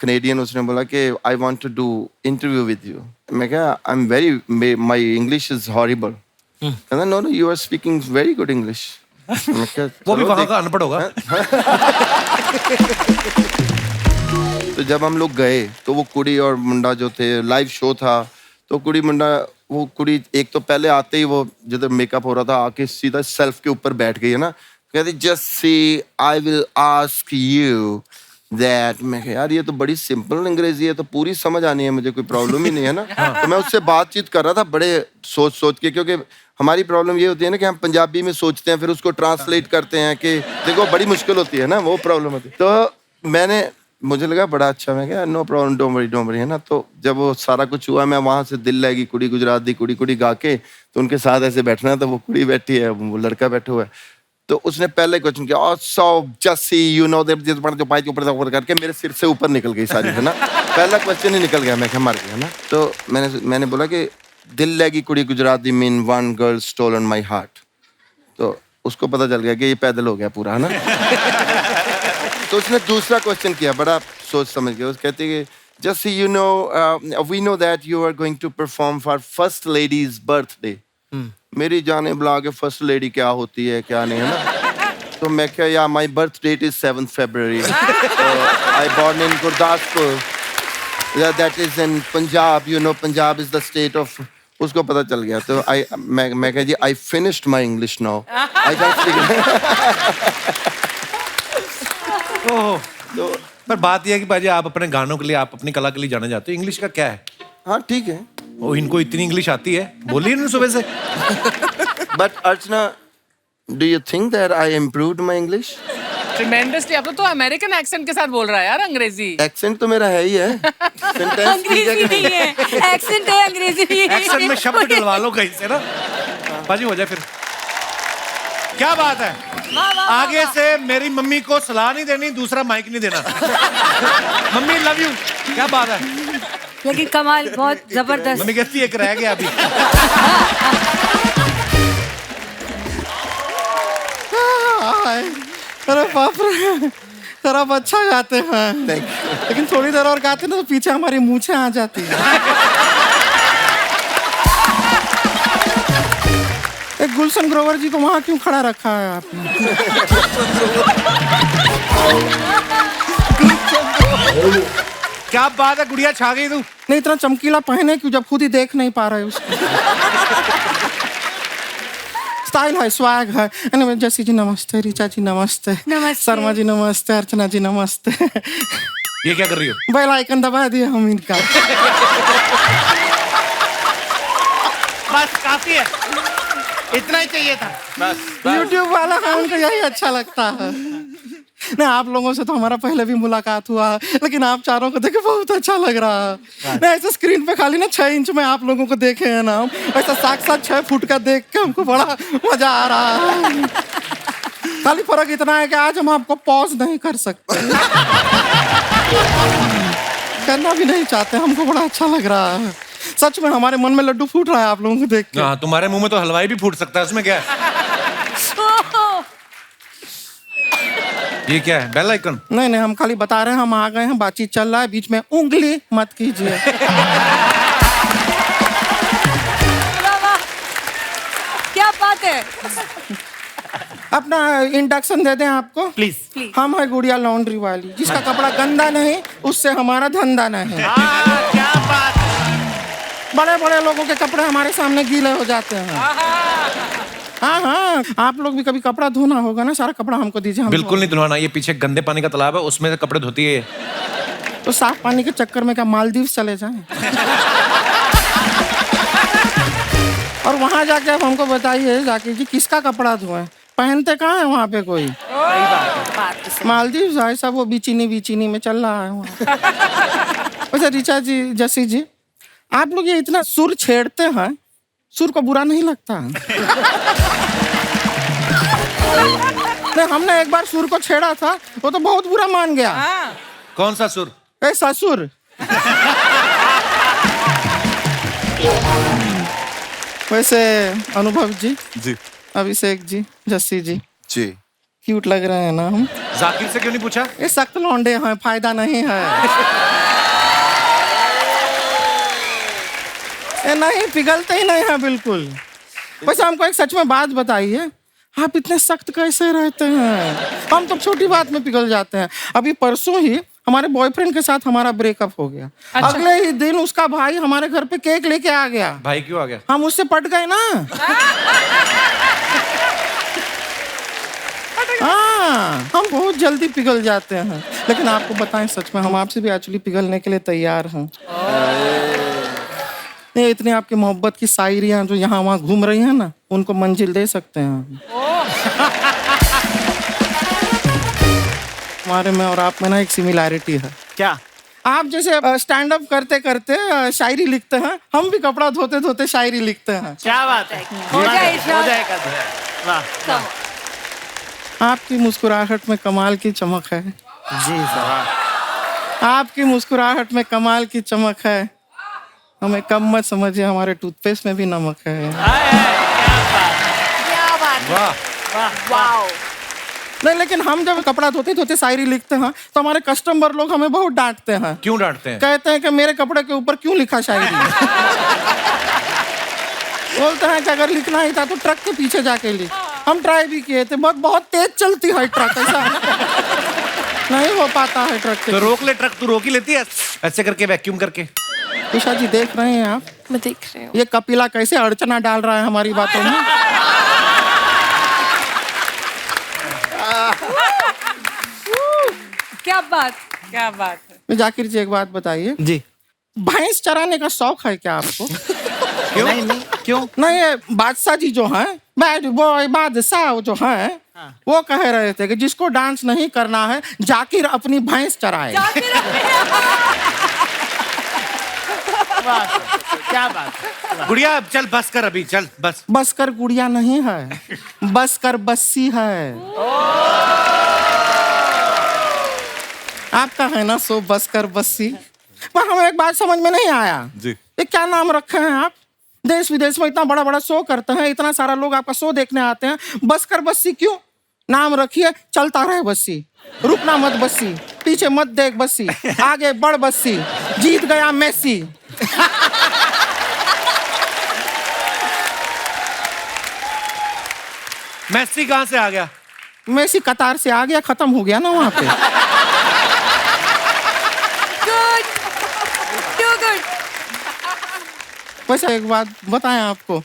कनेडियन, उसने बोला कि I want to do interview with you. मैं कहा I am very, my English is horrible. कहता no you are speaking very good English. वो भी वहाँ का अनपढ़ होगा। तो जब हम लोग गए तो वो कुड़ी और मुंडा जो थे, लाइव शो था, तो कुड़ी मुंडा, वो कुड़ी एक तो पहले आते ही वो जिधर मेकअप हो रहा था आके सीधा सेल्फ के ऊपर बैठ गई है ना। कहती just see I will ask you that. मैं कहा यार ये तो बड़ी सिंपल अंग्रेजी है, तो पूरी समझ आनी है मुझे, कोई प्रॉब्लम ही नहीं है ना। तो मैं उससे बातचीत कर रहा था बड़े सोच के, क्योंकि हमारी प्रॉब्लम ये होती है ना कि हम पंजाबी में सोचते हैं, फिर उसको ट्रांसलेट करते हैं कि देखो बड़ी मुश्किल होती है ना, वो प्रॉब्लम होती है। तो मुझे लगा बड़ा अच्छा, मैं क्या नो प्रॉब्लम डोंट वरी है ना। तो जब वो सारा कुछ हुआ, मैं वहां से दिल लगी कुड़ी गुजरात दी कुड़ी गा के, तो उनके साथ ऐसे बैठना, तो वो कुड़ी बैठी है, वो लड़का बैठा हुआ है। तो उसने पहले क्वेश्चन किया सो जस्सी यू नो जो पाई के ऊपर करके मेरे सिर से ऊपर निकल गई सारी, है ना। पहला क्वेश्चन ही निकल गया, मैं क्या मर गया ना। तो मैंने बोला कि दिल लगी कुड़ी गुजरात दी mean one girl stolen my heart. तो उसको पता चल गया कि ये पैदल हो गया पूरा, है ना। तो उसने दूसरा क्वेश्चन किया, बड़ा सोच समझ गया। उस कहते कि just you know we know that you are going to perform for first lady's birthday. मेरी जाने बुला के फर्स्ट लेडी क्या होती है क्या नहीं, है ना। तो मैं क्या या my birth date is 7 February। I born in Gurdaspur, that is in Punjab, you know Punjab is the state of. उसको पता चल गया। तो मैं कह जी I finished my English now, I can speak. तो पर बात यह है कि बाजी आप अपने गानों के लिए, आप अपनी कला के लिए जाने जाते हो, इंग्लिश का क्या है? हाँ ठीक है, वो इनको इतनी इंग्लिश आती है, बोली नहीं सुबह से। But Archana, do you think that I improved my English? Tremendously. अब तो अमेरिकन एक्सेंट के साथ बोल रहा है यार अंग्रेजी। एक्सेंट तो मेरा है ही है। अंग्रेजी नहीं है, एक्सेंट है, अंग्रेजी नहीं है। एक्सेंट में शब्द डलवा लो कहीं से ना, बाजी हो जाए फिर। क्या बात है। आगे से मेरी मम्मी को सलाह नहीं देनी, दूसरा माइक नहीं देना। Mummy love you. क्या बात है। लेकिन कमाल बहुत जबरदस्त। मम्मी कहती है एक रह गया अभी। अरे बाप रे, सर आप अच्छा गाते हैं, लेकिन थोड़ी देर और गाते ना तो पीछे हमारी मूछें आ जाती है। एक गुलशन ग्रोवर जी को वहां क्यों खड़ा रखा है आपने? क्या बात है, गुड़िया छा गई तू। नहीं इतना चमकीला पहने क्यों जब खुद ही देख नहीं पा रहे उसको। स्टाइल है, स्वैग है। anyway, जैसी जी नमस्ते, ऋचा जी नमस्ते, शर्मा जी नमस्ते, अर्चना जी नमस्ते। ये क्या कर रही हो? बेल आइकन दबा दिया हम इनका। बस काफी है, इतना ही चाहिए था। बस YouTube वाला है, उनको यही अच्छा लगता है। नहीं, आप लोगों से तो हमारा पहले भी मुलाकात हुआ, लेकिन आप चारों को देखे बहुत अच्छा लग रहा है। नहीं, ऐसे स्क्रीन पे खाली ना 6 इंच में आप लोगों को देखे हैं ना हम, ऐसा साक्षात 6 फुट का देख के हमको बड़ा मजा आ रहा है। खाली फर्क इतना है कि आज हम आपको पॉज नहीं कर सकते, करना भी नहीं चाहते। हमको बड़ा अच्छा लग रहा है, सच में हमारे मन में लड्डू फूट रहा है आप लोगों को देख के। हाँ, तुम्हारे मुंह में तो हलवाई भी फूट सकता है, उसमें क्या है? ये क्या है, बेल आइकन? नहीं नहीं, हम खाली बता रहे हैं हम आ गए हैं, बातचीत चल रहा है, बीच में उंगली मत कीजिए। क्या बात है। अपना इंडक्शन दे दें आपको प्लीज। हम है गुड़िया लॉन्ड्री वाली, जिसका कपड़ा गंदा नहीं उससे हमारा धंधा नहीं। क्या बात। बड़े बड़े लोगों के कपड़े हमारे सामने गीले हो जाते हैं। हाँ हाँ, आप लोग भी कभी कपड़ा धोना होगा ना, सारा कपड़ा हमको दीजिए। हम बिल्कुल नहीं धुलवाना, ये पीछे गंदे पानी का तालाब है, उसमें से कपड़े धोती है। तो साफ पानी के चक्कर में क्या मालदीव चले जाएं? और वहां जाके आप हमको बताइए जाके जी किसका कपड़ा धोएं, पहनते कहाँ है वहाँ पे कोई? मालदीव ऐसा वो बीचिनी में चल रहा है वहाँ। वैसे रिचा जी, जसी जी, आप लोग ये इतना सुर छेड़ते हैं, सुर को बुरा नहीं लगता? नहीं, हमने एक बार सुर को छेड़ा था, वो तो बहुत बुरा मान गया। कौन सा सुर? ए ससुर। वैसे अनुभव जी, जी अभिषेक जी, जस्सी जी, जी क्यूट लग रहे हैं ना हम? जाकिर से क्यों नहीं पूछा? ये सख्त लौंडे हैं, फायदा नहीं है। ये नहीं, पिघलते ही नहीं है बिल्कुल। वैसे हमको एक सच में बात बताइए, आप इतने सख्त कैसे रहते हैं? हम तो छोटी बात में पिघल जाते हैं। अभी परसों ही हमारे बॉयफ्रेंड के साथ हमारा ब्रेकअप हो गया। अच्छा। अगले ही दिन उसका भाई हमारे घर पे केक लेके आ गया। भाई क्यों आ गया? हम उससे पट गए ना। हाँ, हम बहुत जल्दी पिघल जाते हैं, लेकिन आपको बताएं सच में हम आपसे भी एक्चुअली पिघलने के लिए तैयार हैं। ये इतनी आपकी मोहब्बत की शायरियां जो यहाँ वहाँ घूम रही हैं ना, उनको मंजिल दे सकते हैं। हमारे में और आप में ना एक सिमिलैरिटी है। क्या? आप जैसे स्टैंड अप करते करते शायरी लिखते हैं, हम भी कपड़ा धोते धोते शायरी लिखते हैं। क्या बात है, हो जाएगा। वाह। आपकी मुस्कुराहट में कमाल की चमक है जी सर, आपकी मुस्कुराहट में कमाल की चमक है। हमें कम मत समझिए, हमारे टूथपेस्ट में भी नमक है। वाओ। नहीं, लेकिन हम जब कपड़ा धोते धोते शायरी लिखते हैं तो हमारे कस्टमर लोग हमें बहुत डांटते हैं। क्यों डांटते हैं? कहते हैं कि मेरे कपड़े के ऊपर क्यों लिखा शायरी? बोलते हैं कि अगर लिखना ही था तो ट्रक के पीछे जाके लिख। हम ट्राई भी किए थे, बहुत तेज चलती है ट्रक, ऐसा नहीं हो पाता है ट्रक के। तो रोक ले ट्रक, तू रोक ही लेती है ऐसे करके, वैक्यूम करके। उषा जी देख रहे हैं आप? मैं देख रही हूँ। ये कपिला कैसे अड़चना डाल रहा है हमारी बातों में। क्या बात है। जाकिर जी एक बात बताइए जी। भैंस चराने का शौक है क्या आपको? क्यों? नहीं, क्यों? नहीं, ये बादशाह जी जो हैं, बैड बॉय बादशाह जो हैं, वो कह रहे थे कि जिसको डांस नहीं करना है जाकिर अपनी भैंस चराए। क्या बात। गुड़िया अब चल, बस कर अभी, चल बस। बस कर गुड़िया नहीं है, बस कर बस्सी है। आपका है ना सो बस कर बस्सी। पर हमें एक बात समझ में नहीं आया जी, ये क्या नाम रखे हैं आप? देश विदेश में इतना बड़ा बड़ा शो करते हैं, इतना सारा लोग आपका शो देखने आते हैं, बस कर बस्सी क्यों नाम रखिए? चलता रहे बस्सी, रुकना मत बस्सी, पीछे मत देख बस्सी, आगे बढ़ बस्सी, जीत गया मेसी। मेसी कहाँ से आ गया? मेसी कतार से आ गया, खत्म हो गया ना वहां पे। वैसे एक बात बताएं आपको,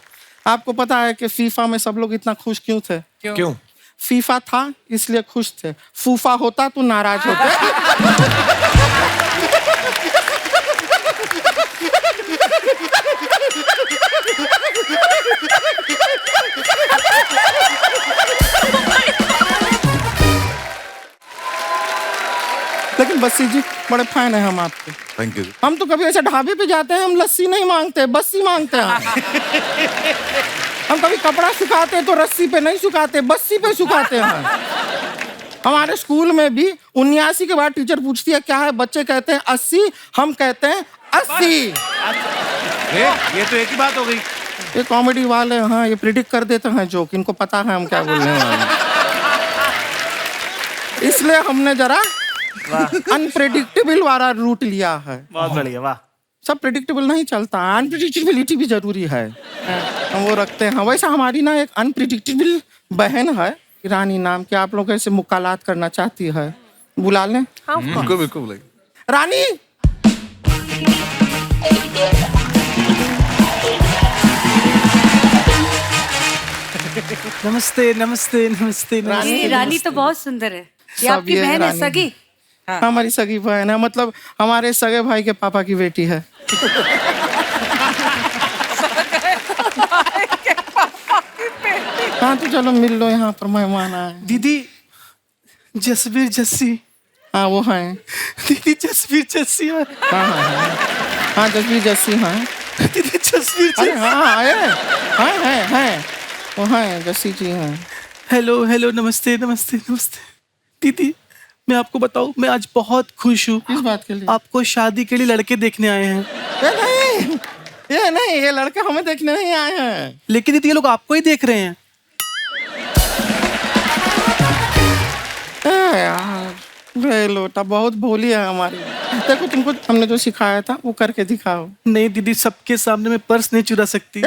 आपको पता है कि फीफा में सब लोग इतना खुश क्यों थे? क्यों? फीफा था इसलिए खुश थे, फूफा होता तो नाराज होते। बस्सी जी, बड़े फैन है हम आपके। Thank you. हम तो कभी ऐसे ढाबे पे जाते हैं, हम लस्सी नहीं मांगते, बस्सी मांगते हैं। हम कभी कपड़ा सुखाते हैं तो रस्सी पे नहीं सुखाते, बस्सी पे सुखाते हैं। हमारे स्कूल में भी 79 के बाद टीचर पूछती है क्या है, बच्चे कहते हैं 80, हम कहते हैं 80। ये तो एक ही बात हो गई। ये कॉमेडी वाले, हाँ, ये प्रिडिक्ट कर देते हैं जोक, इनको पता है हम क्या बोलने वाले हैं। इसलिए हमने जरा अनप्रेडिक्टेबल वाला रूट लिया है। बहुत बढ़िया, वाह। सब प्रेडिक्टेबल नहीं चलता, अनप्रेडिक्टेबिलिटी भी जरूरी है, हम वो रखते हैं। वैसा हमारी ना एक अनप्रेडिक्टेबल बहन है, रानी नाम की, आप लोग ऐसे मुकालात करना चाहती है, बुला लें? बिल्कुल बिल्कुल बुलाइए। रानी, नमस्ते नमस्ते नमस्ते। ये रानी तो बहुत सुंदर है। ये सब आपकी ये बहन है, रानी। सगी? हमारी सगी बहन है, मतलब हमारे सगे भाई के पापा की बेटी है। हाँ तो चलो मिल लो, यहाँ पर मेहमान आए। दीदी जसवीर जस्सी। हाँ वो है। दीदी जसवीर जस्सी है। हाँ हाँ हाँ, हाँ जसवीर जस्सी हैं। दीदी जसवीर अरे जस्सी। हाँ है वो हैं, जस्सी जी हैं। हेलो हेलो, नमस्ते नमस्ते नमस्ते। दीदी मैं आपको बताऊं, मैं आज बहुत खुश हूँ। किस बात के लिए? आपको शादी के लिए लड़के देखने आए हैं। ये नहीं, ये लड़के हमें देखने नहीं आए हैं। लेकिन दीदी ये लोग आपको ही देख रहे हैं। यार बे लोटा बहुत भोली है हमारी। देखो तुमको हमने जो सिखाया था वो करके दिखाओ। नहीं दीदी, सबके सामने मैं पर्स नहीं चुरा सकती।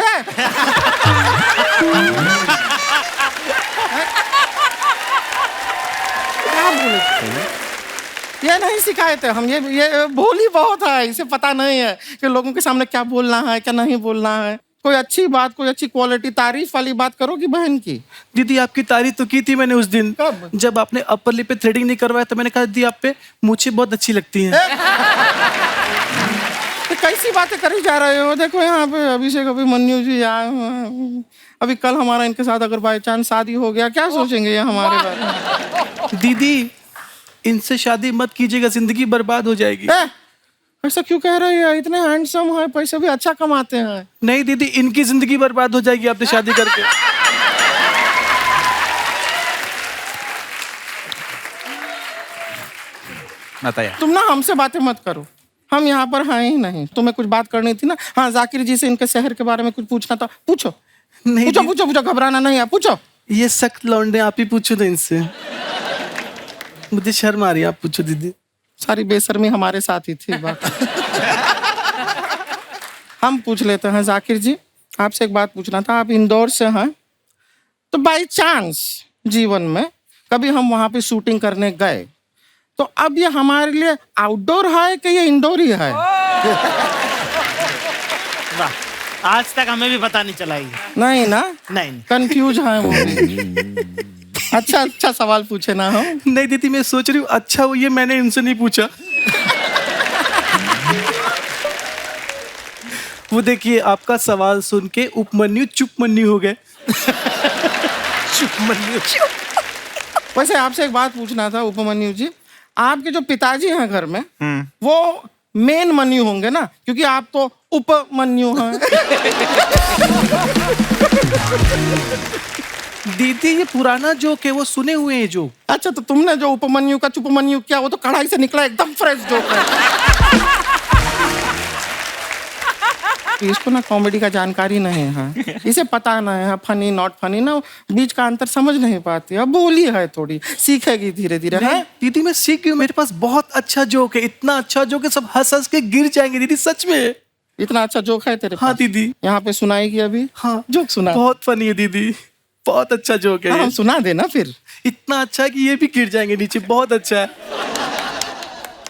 ये नहीं सिखाए थे हम, ये भोली बहुत है, इसे पता नहीं है कि लोगों के सामने क्या बोलना है क्या नहीं बोलना है। कोई अच्छी बात, कोई अच्छी क्वालिटी, तारीफ वाली बात करोगी बहन की। दीदी आपकी तारीफ तो की थी मैंने उस दिन। कब? जब आपने अपर लिप पे थ्रेडिंग नहीं करवाया तो मैंने कहा दीदी आप पे मूछें बहुत अच्छी लगती हैं। तो कैसी बातें करी जा रहे हो? देखो यहाँ पे अभिषेक अभिमन्यु जी आए हुए हैं। अभी कल हमारा इनके साथ अगर बाई चांस शादी हो गया, क्या सोचेंगे ये हमारे बारे में? दीदी इनसे शादी मत कीजिएगा, जिंदगी बर्बाद हो जाएगी। ऐसा क्यों कह रही है? इतने हैंडसम है, पैसे भी अच्छा कमाते हैं। नहीं दीदी, इनकी जिंदगी बर्बाद हो जाएगी आपने शादी करके। बताया। तुम ना हमसे बातें मत करो, हम यहाँ पर हैं ही नहीं। तुम्हें कुछ बात करनी थी ना? हाँ, जाकिर जी से इनके शहर के बारे में कुछ पूछना था, पूछो। नहीं पूछो पूछो पूछो, घबराना नहीं है, पूछो। ये सख्त लौंडे, आप ही पूछो ना इनसे। मुझे शर्म आ रही है, आप पूछो दीदी। सारी बेशर्मी हमारे साथ ही थी। बात हम पूछ लेते हैं। जाकिर जी, आपसे एक बात पूछना था। आप इंदौर से हैं, तो बाई चांस जीवन में कभी हम वहां पे शूटिंग करने गए, तो अब ये हमारे लिए आउटडोर है कि ये इंडोर ही है? वाह, आज तक हमें भी पता नहीं चला ये। नहीं ना? नहीं कंफ्यूज है वो भी। अच्छा सवाल पूछे ना हम। नहीं दीदी, मैं सोच रही हूँ अच्छा वो ये मैंने इनसे नहीं पूछा। वो देखिए, आपका सवाल सुन के उपमन्यु चुपमन्यु हो गए। चुपमन्यु। वैसे आपसे एक बात पूछना था उपमन्यु जी, आपके जो पिताजी हैं घर में, वो मेन मन्यु होंगे ना, क्योंकि आप तो उपमन्यु हैं। दीदी ये पुराना जोक है, वो सुने हुए हैं जो। अच्छा, तो तुमने जो उपमन्यु का चुपमन्यु किया, वो तो कढ़ाई से निकला, एकदम फ्रेश जोक है। इसको ना कॉमेडी का जानकारी नहीं है, इसे पता नहीं है फनी नॉट फनी ना, बीच का अंतर समझ नहीं पाती। अब बोली है, थोड़ी सीखेगी धीरे धीरे। है दीदी, मैं सीख गई, मेरे पास बहुत अच्छा जोक है, इतना अच्छा जोक है सब हंस हंस के गिर जाएंगे दीदी, सच में। इतना अच्छा जोक है तेरे पास? हाँ दीदी। यहाँ पे सुनाएगी अभी? हाँ जोक सुना। बहुत फनी है दीदी, बहुत अच्छा जोक है। हम सुना देना फिर। इतना अच्छा है कि ये भी गिर जाएंगे नीचे, बहुत अच्छा है।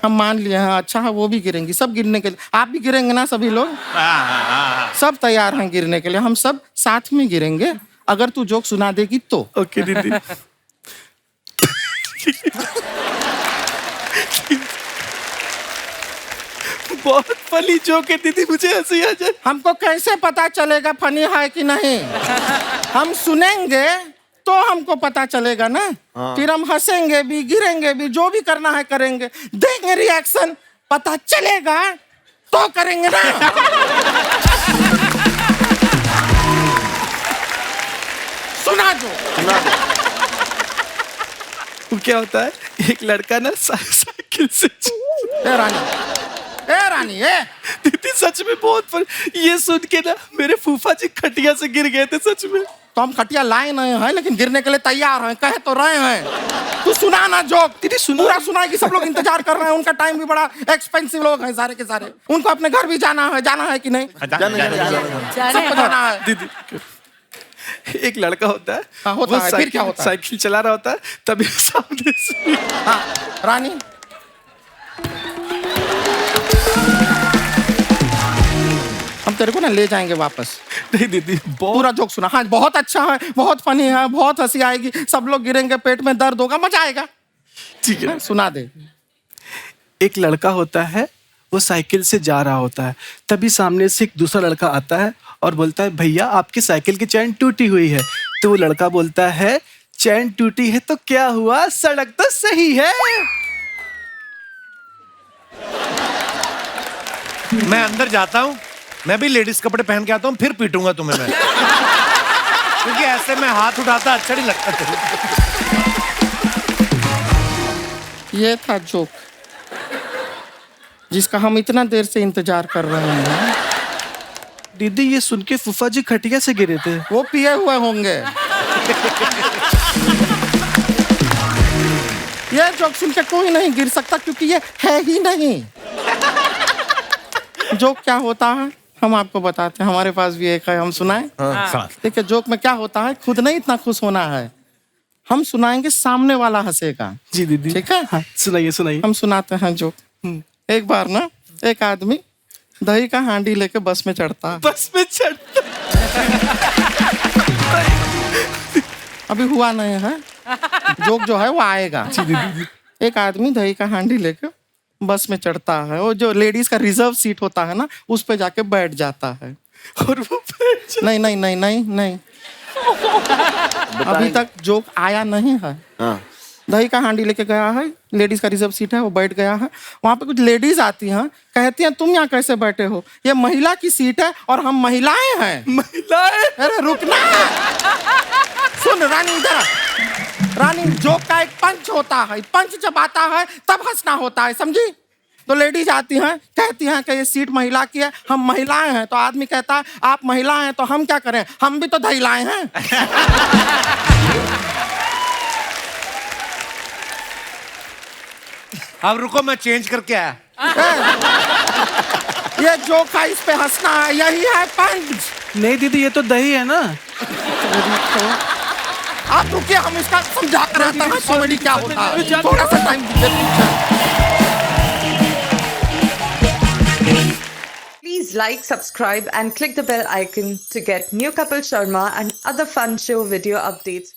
हम मान लिए हैं, अच्छा है, वो भी गिरेंगी, सब गिरने के लिए। आप भी गिरेंगे ना? सभी लोग सब तैयार हैं गिरने के लिए, हम सब साथ में गिरेंगे अगर तू जोक सुना देगी तो। ओके दीदी। बहुत फनी जोक है दीदी, मुझे हंसी आ जाए। हमको कैसे पता चलेगा फनी है कि नहीं? हम सुनेंगे तो हमको पता चलेगा ना। फिर हम हंसेंगे भी, गिरेंगे भी, जो भी करना है करेंगे, देंगे रिएक्शन, पता चलेगा तो करेंगे ना। सुना दो। वो क्या होता है, एक लड़का ना साइकिल से ए रानी ए दीदी सच में बहुत ये सुन के ना मेरे फूफा जी खटिया से गिर गए थे सच में। तो हम खटिया लाए नहीं हैं, लेकिन गिरने के लिए तैयार हैं, कहे तो रहे हैं। तू सुना ना जोक। दीदी सुना। पूरा सुना है कि सब लोग इंतजार कर रहे हैं, उनका टाइम भी बड़ा एक्सपेंसिव लोग हैं सारे के सारे, उनको अपने घर भी जाना है कि नहीं? सबको जाना है। दीदी एक लड़का होता है, हाँ, होता है। फिर क्या होता है? साइकिल चला रहा होता है, तभी सामने से हाँ, रानी हम तेरे को ना ले जाएंगे वापस। नहीं दीदी पूरा जोक सुना। हाँ, बहुत अच्छा है, बहुत फनी है, बहुत हंसी आएगी, सब लोग गिरेंगे, पेट में दर्द होगा, मजा आएगा। ठीक है, सुना दे। एक लड़का होता है, वो साइकिल से जा रहा होता है, तभी सामने से एक दूसरा लड़का आता है और बोलता है भैया आपकी साइकिल की चैन टूटी हुई है। तो वो लड़का बोलता है चैन टूटी है तो क्या हुआ, सड़क तो सही है। मैं अंदर जाता हूँ, मैं भी लेडीज कपड़े पहन के आता हूँ, फिर पीटूंगा तुम्हें मैं, क्योंकि ऐसे में हाथ उठाता अच्छा नहीं लगता तेरे। ये था जोक जिसका हम इतना देर से इंतजार कर रहे हैं। दीदी ये सुन के फूफा जी खटिया से गिरे थे। वो पिए हुए होंगे। ये जोक सुन के कोई नहीं गिर सकता, क्योंकि ये है ही नहीं। जोक क्या होता है हम आपको बताते हैं, हमारे पास भी एक है, हम सुनाएं। देखिए जोक में क्या होता है, खुद नहीं इतना खुश होना है, हम सुनाएंगे, सामने वाला हंसेगा। जी दीदी ठीक है। हाँ, सुनाइए सुनाइए। हम सुनाते हैं जोक। एक बार ना एक आदमी दही का हांडी लेके बस में चढ़ता है। बस में चढ़ता अभी हुआ नहीं है, जोक जो है वो आएगा। एक आदमी दही का हांडी लेके बस में चढ़ता है, वो जो लेडीज का रिजर्व सीट होता है ना, उस पे जाके बैठ जाता है। और वो नहीं नहीं नहीं नहीं नहीं, अभी तक जोक आया नहीं है। दही का हांडी लेके गया है, लेडीज का रिजर्व सीट है, वो बैठ गया है। वहां पे कुछ लेडीज आती हैं, कहती हैं तुम यहाँ कैसे बैठे हो, ये महिला की सीट है और हम महिलाएं हैं। महिलाएं? अरे रुकना, सुन रानी इधर। रानी जोक का एक पंच होता है, पंच जब आता है तब हंसना होता है, समझी? तो लेडीज आती हैं, कहती हैं कि ये सीट महिला की है, हम महिलाएं हैं। तो आदमी कहता है आप महिलाएं हैं तो हम क्या करें, हम भी तो दहिलाएं हैं। अब रुको मैं चेंज करके आया। ये जोक है, इस पे हंसना है, यही है पंच। नहीं दीदी ये तो दही है ना। आप रुकिए, हम इसका समझा कर रहता है कॉमेडी क्या होता है, थोड़ा सा टाइम दीजिए। Please like, subscribe and click the bell icon to get new Kapil Sharma and other fun show video updates.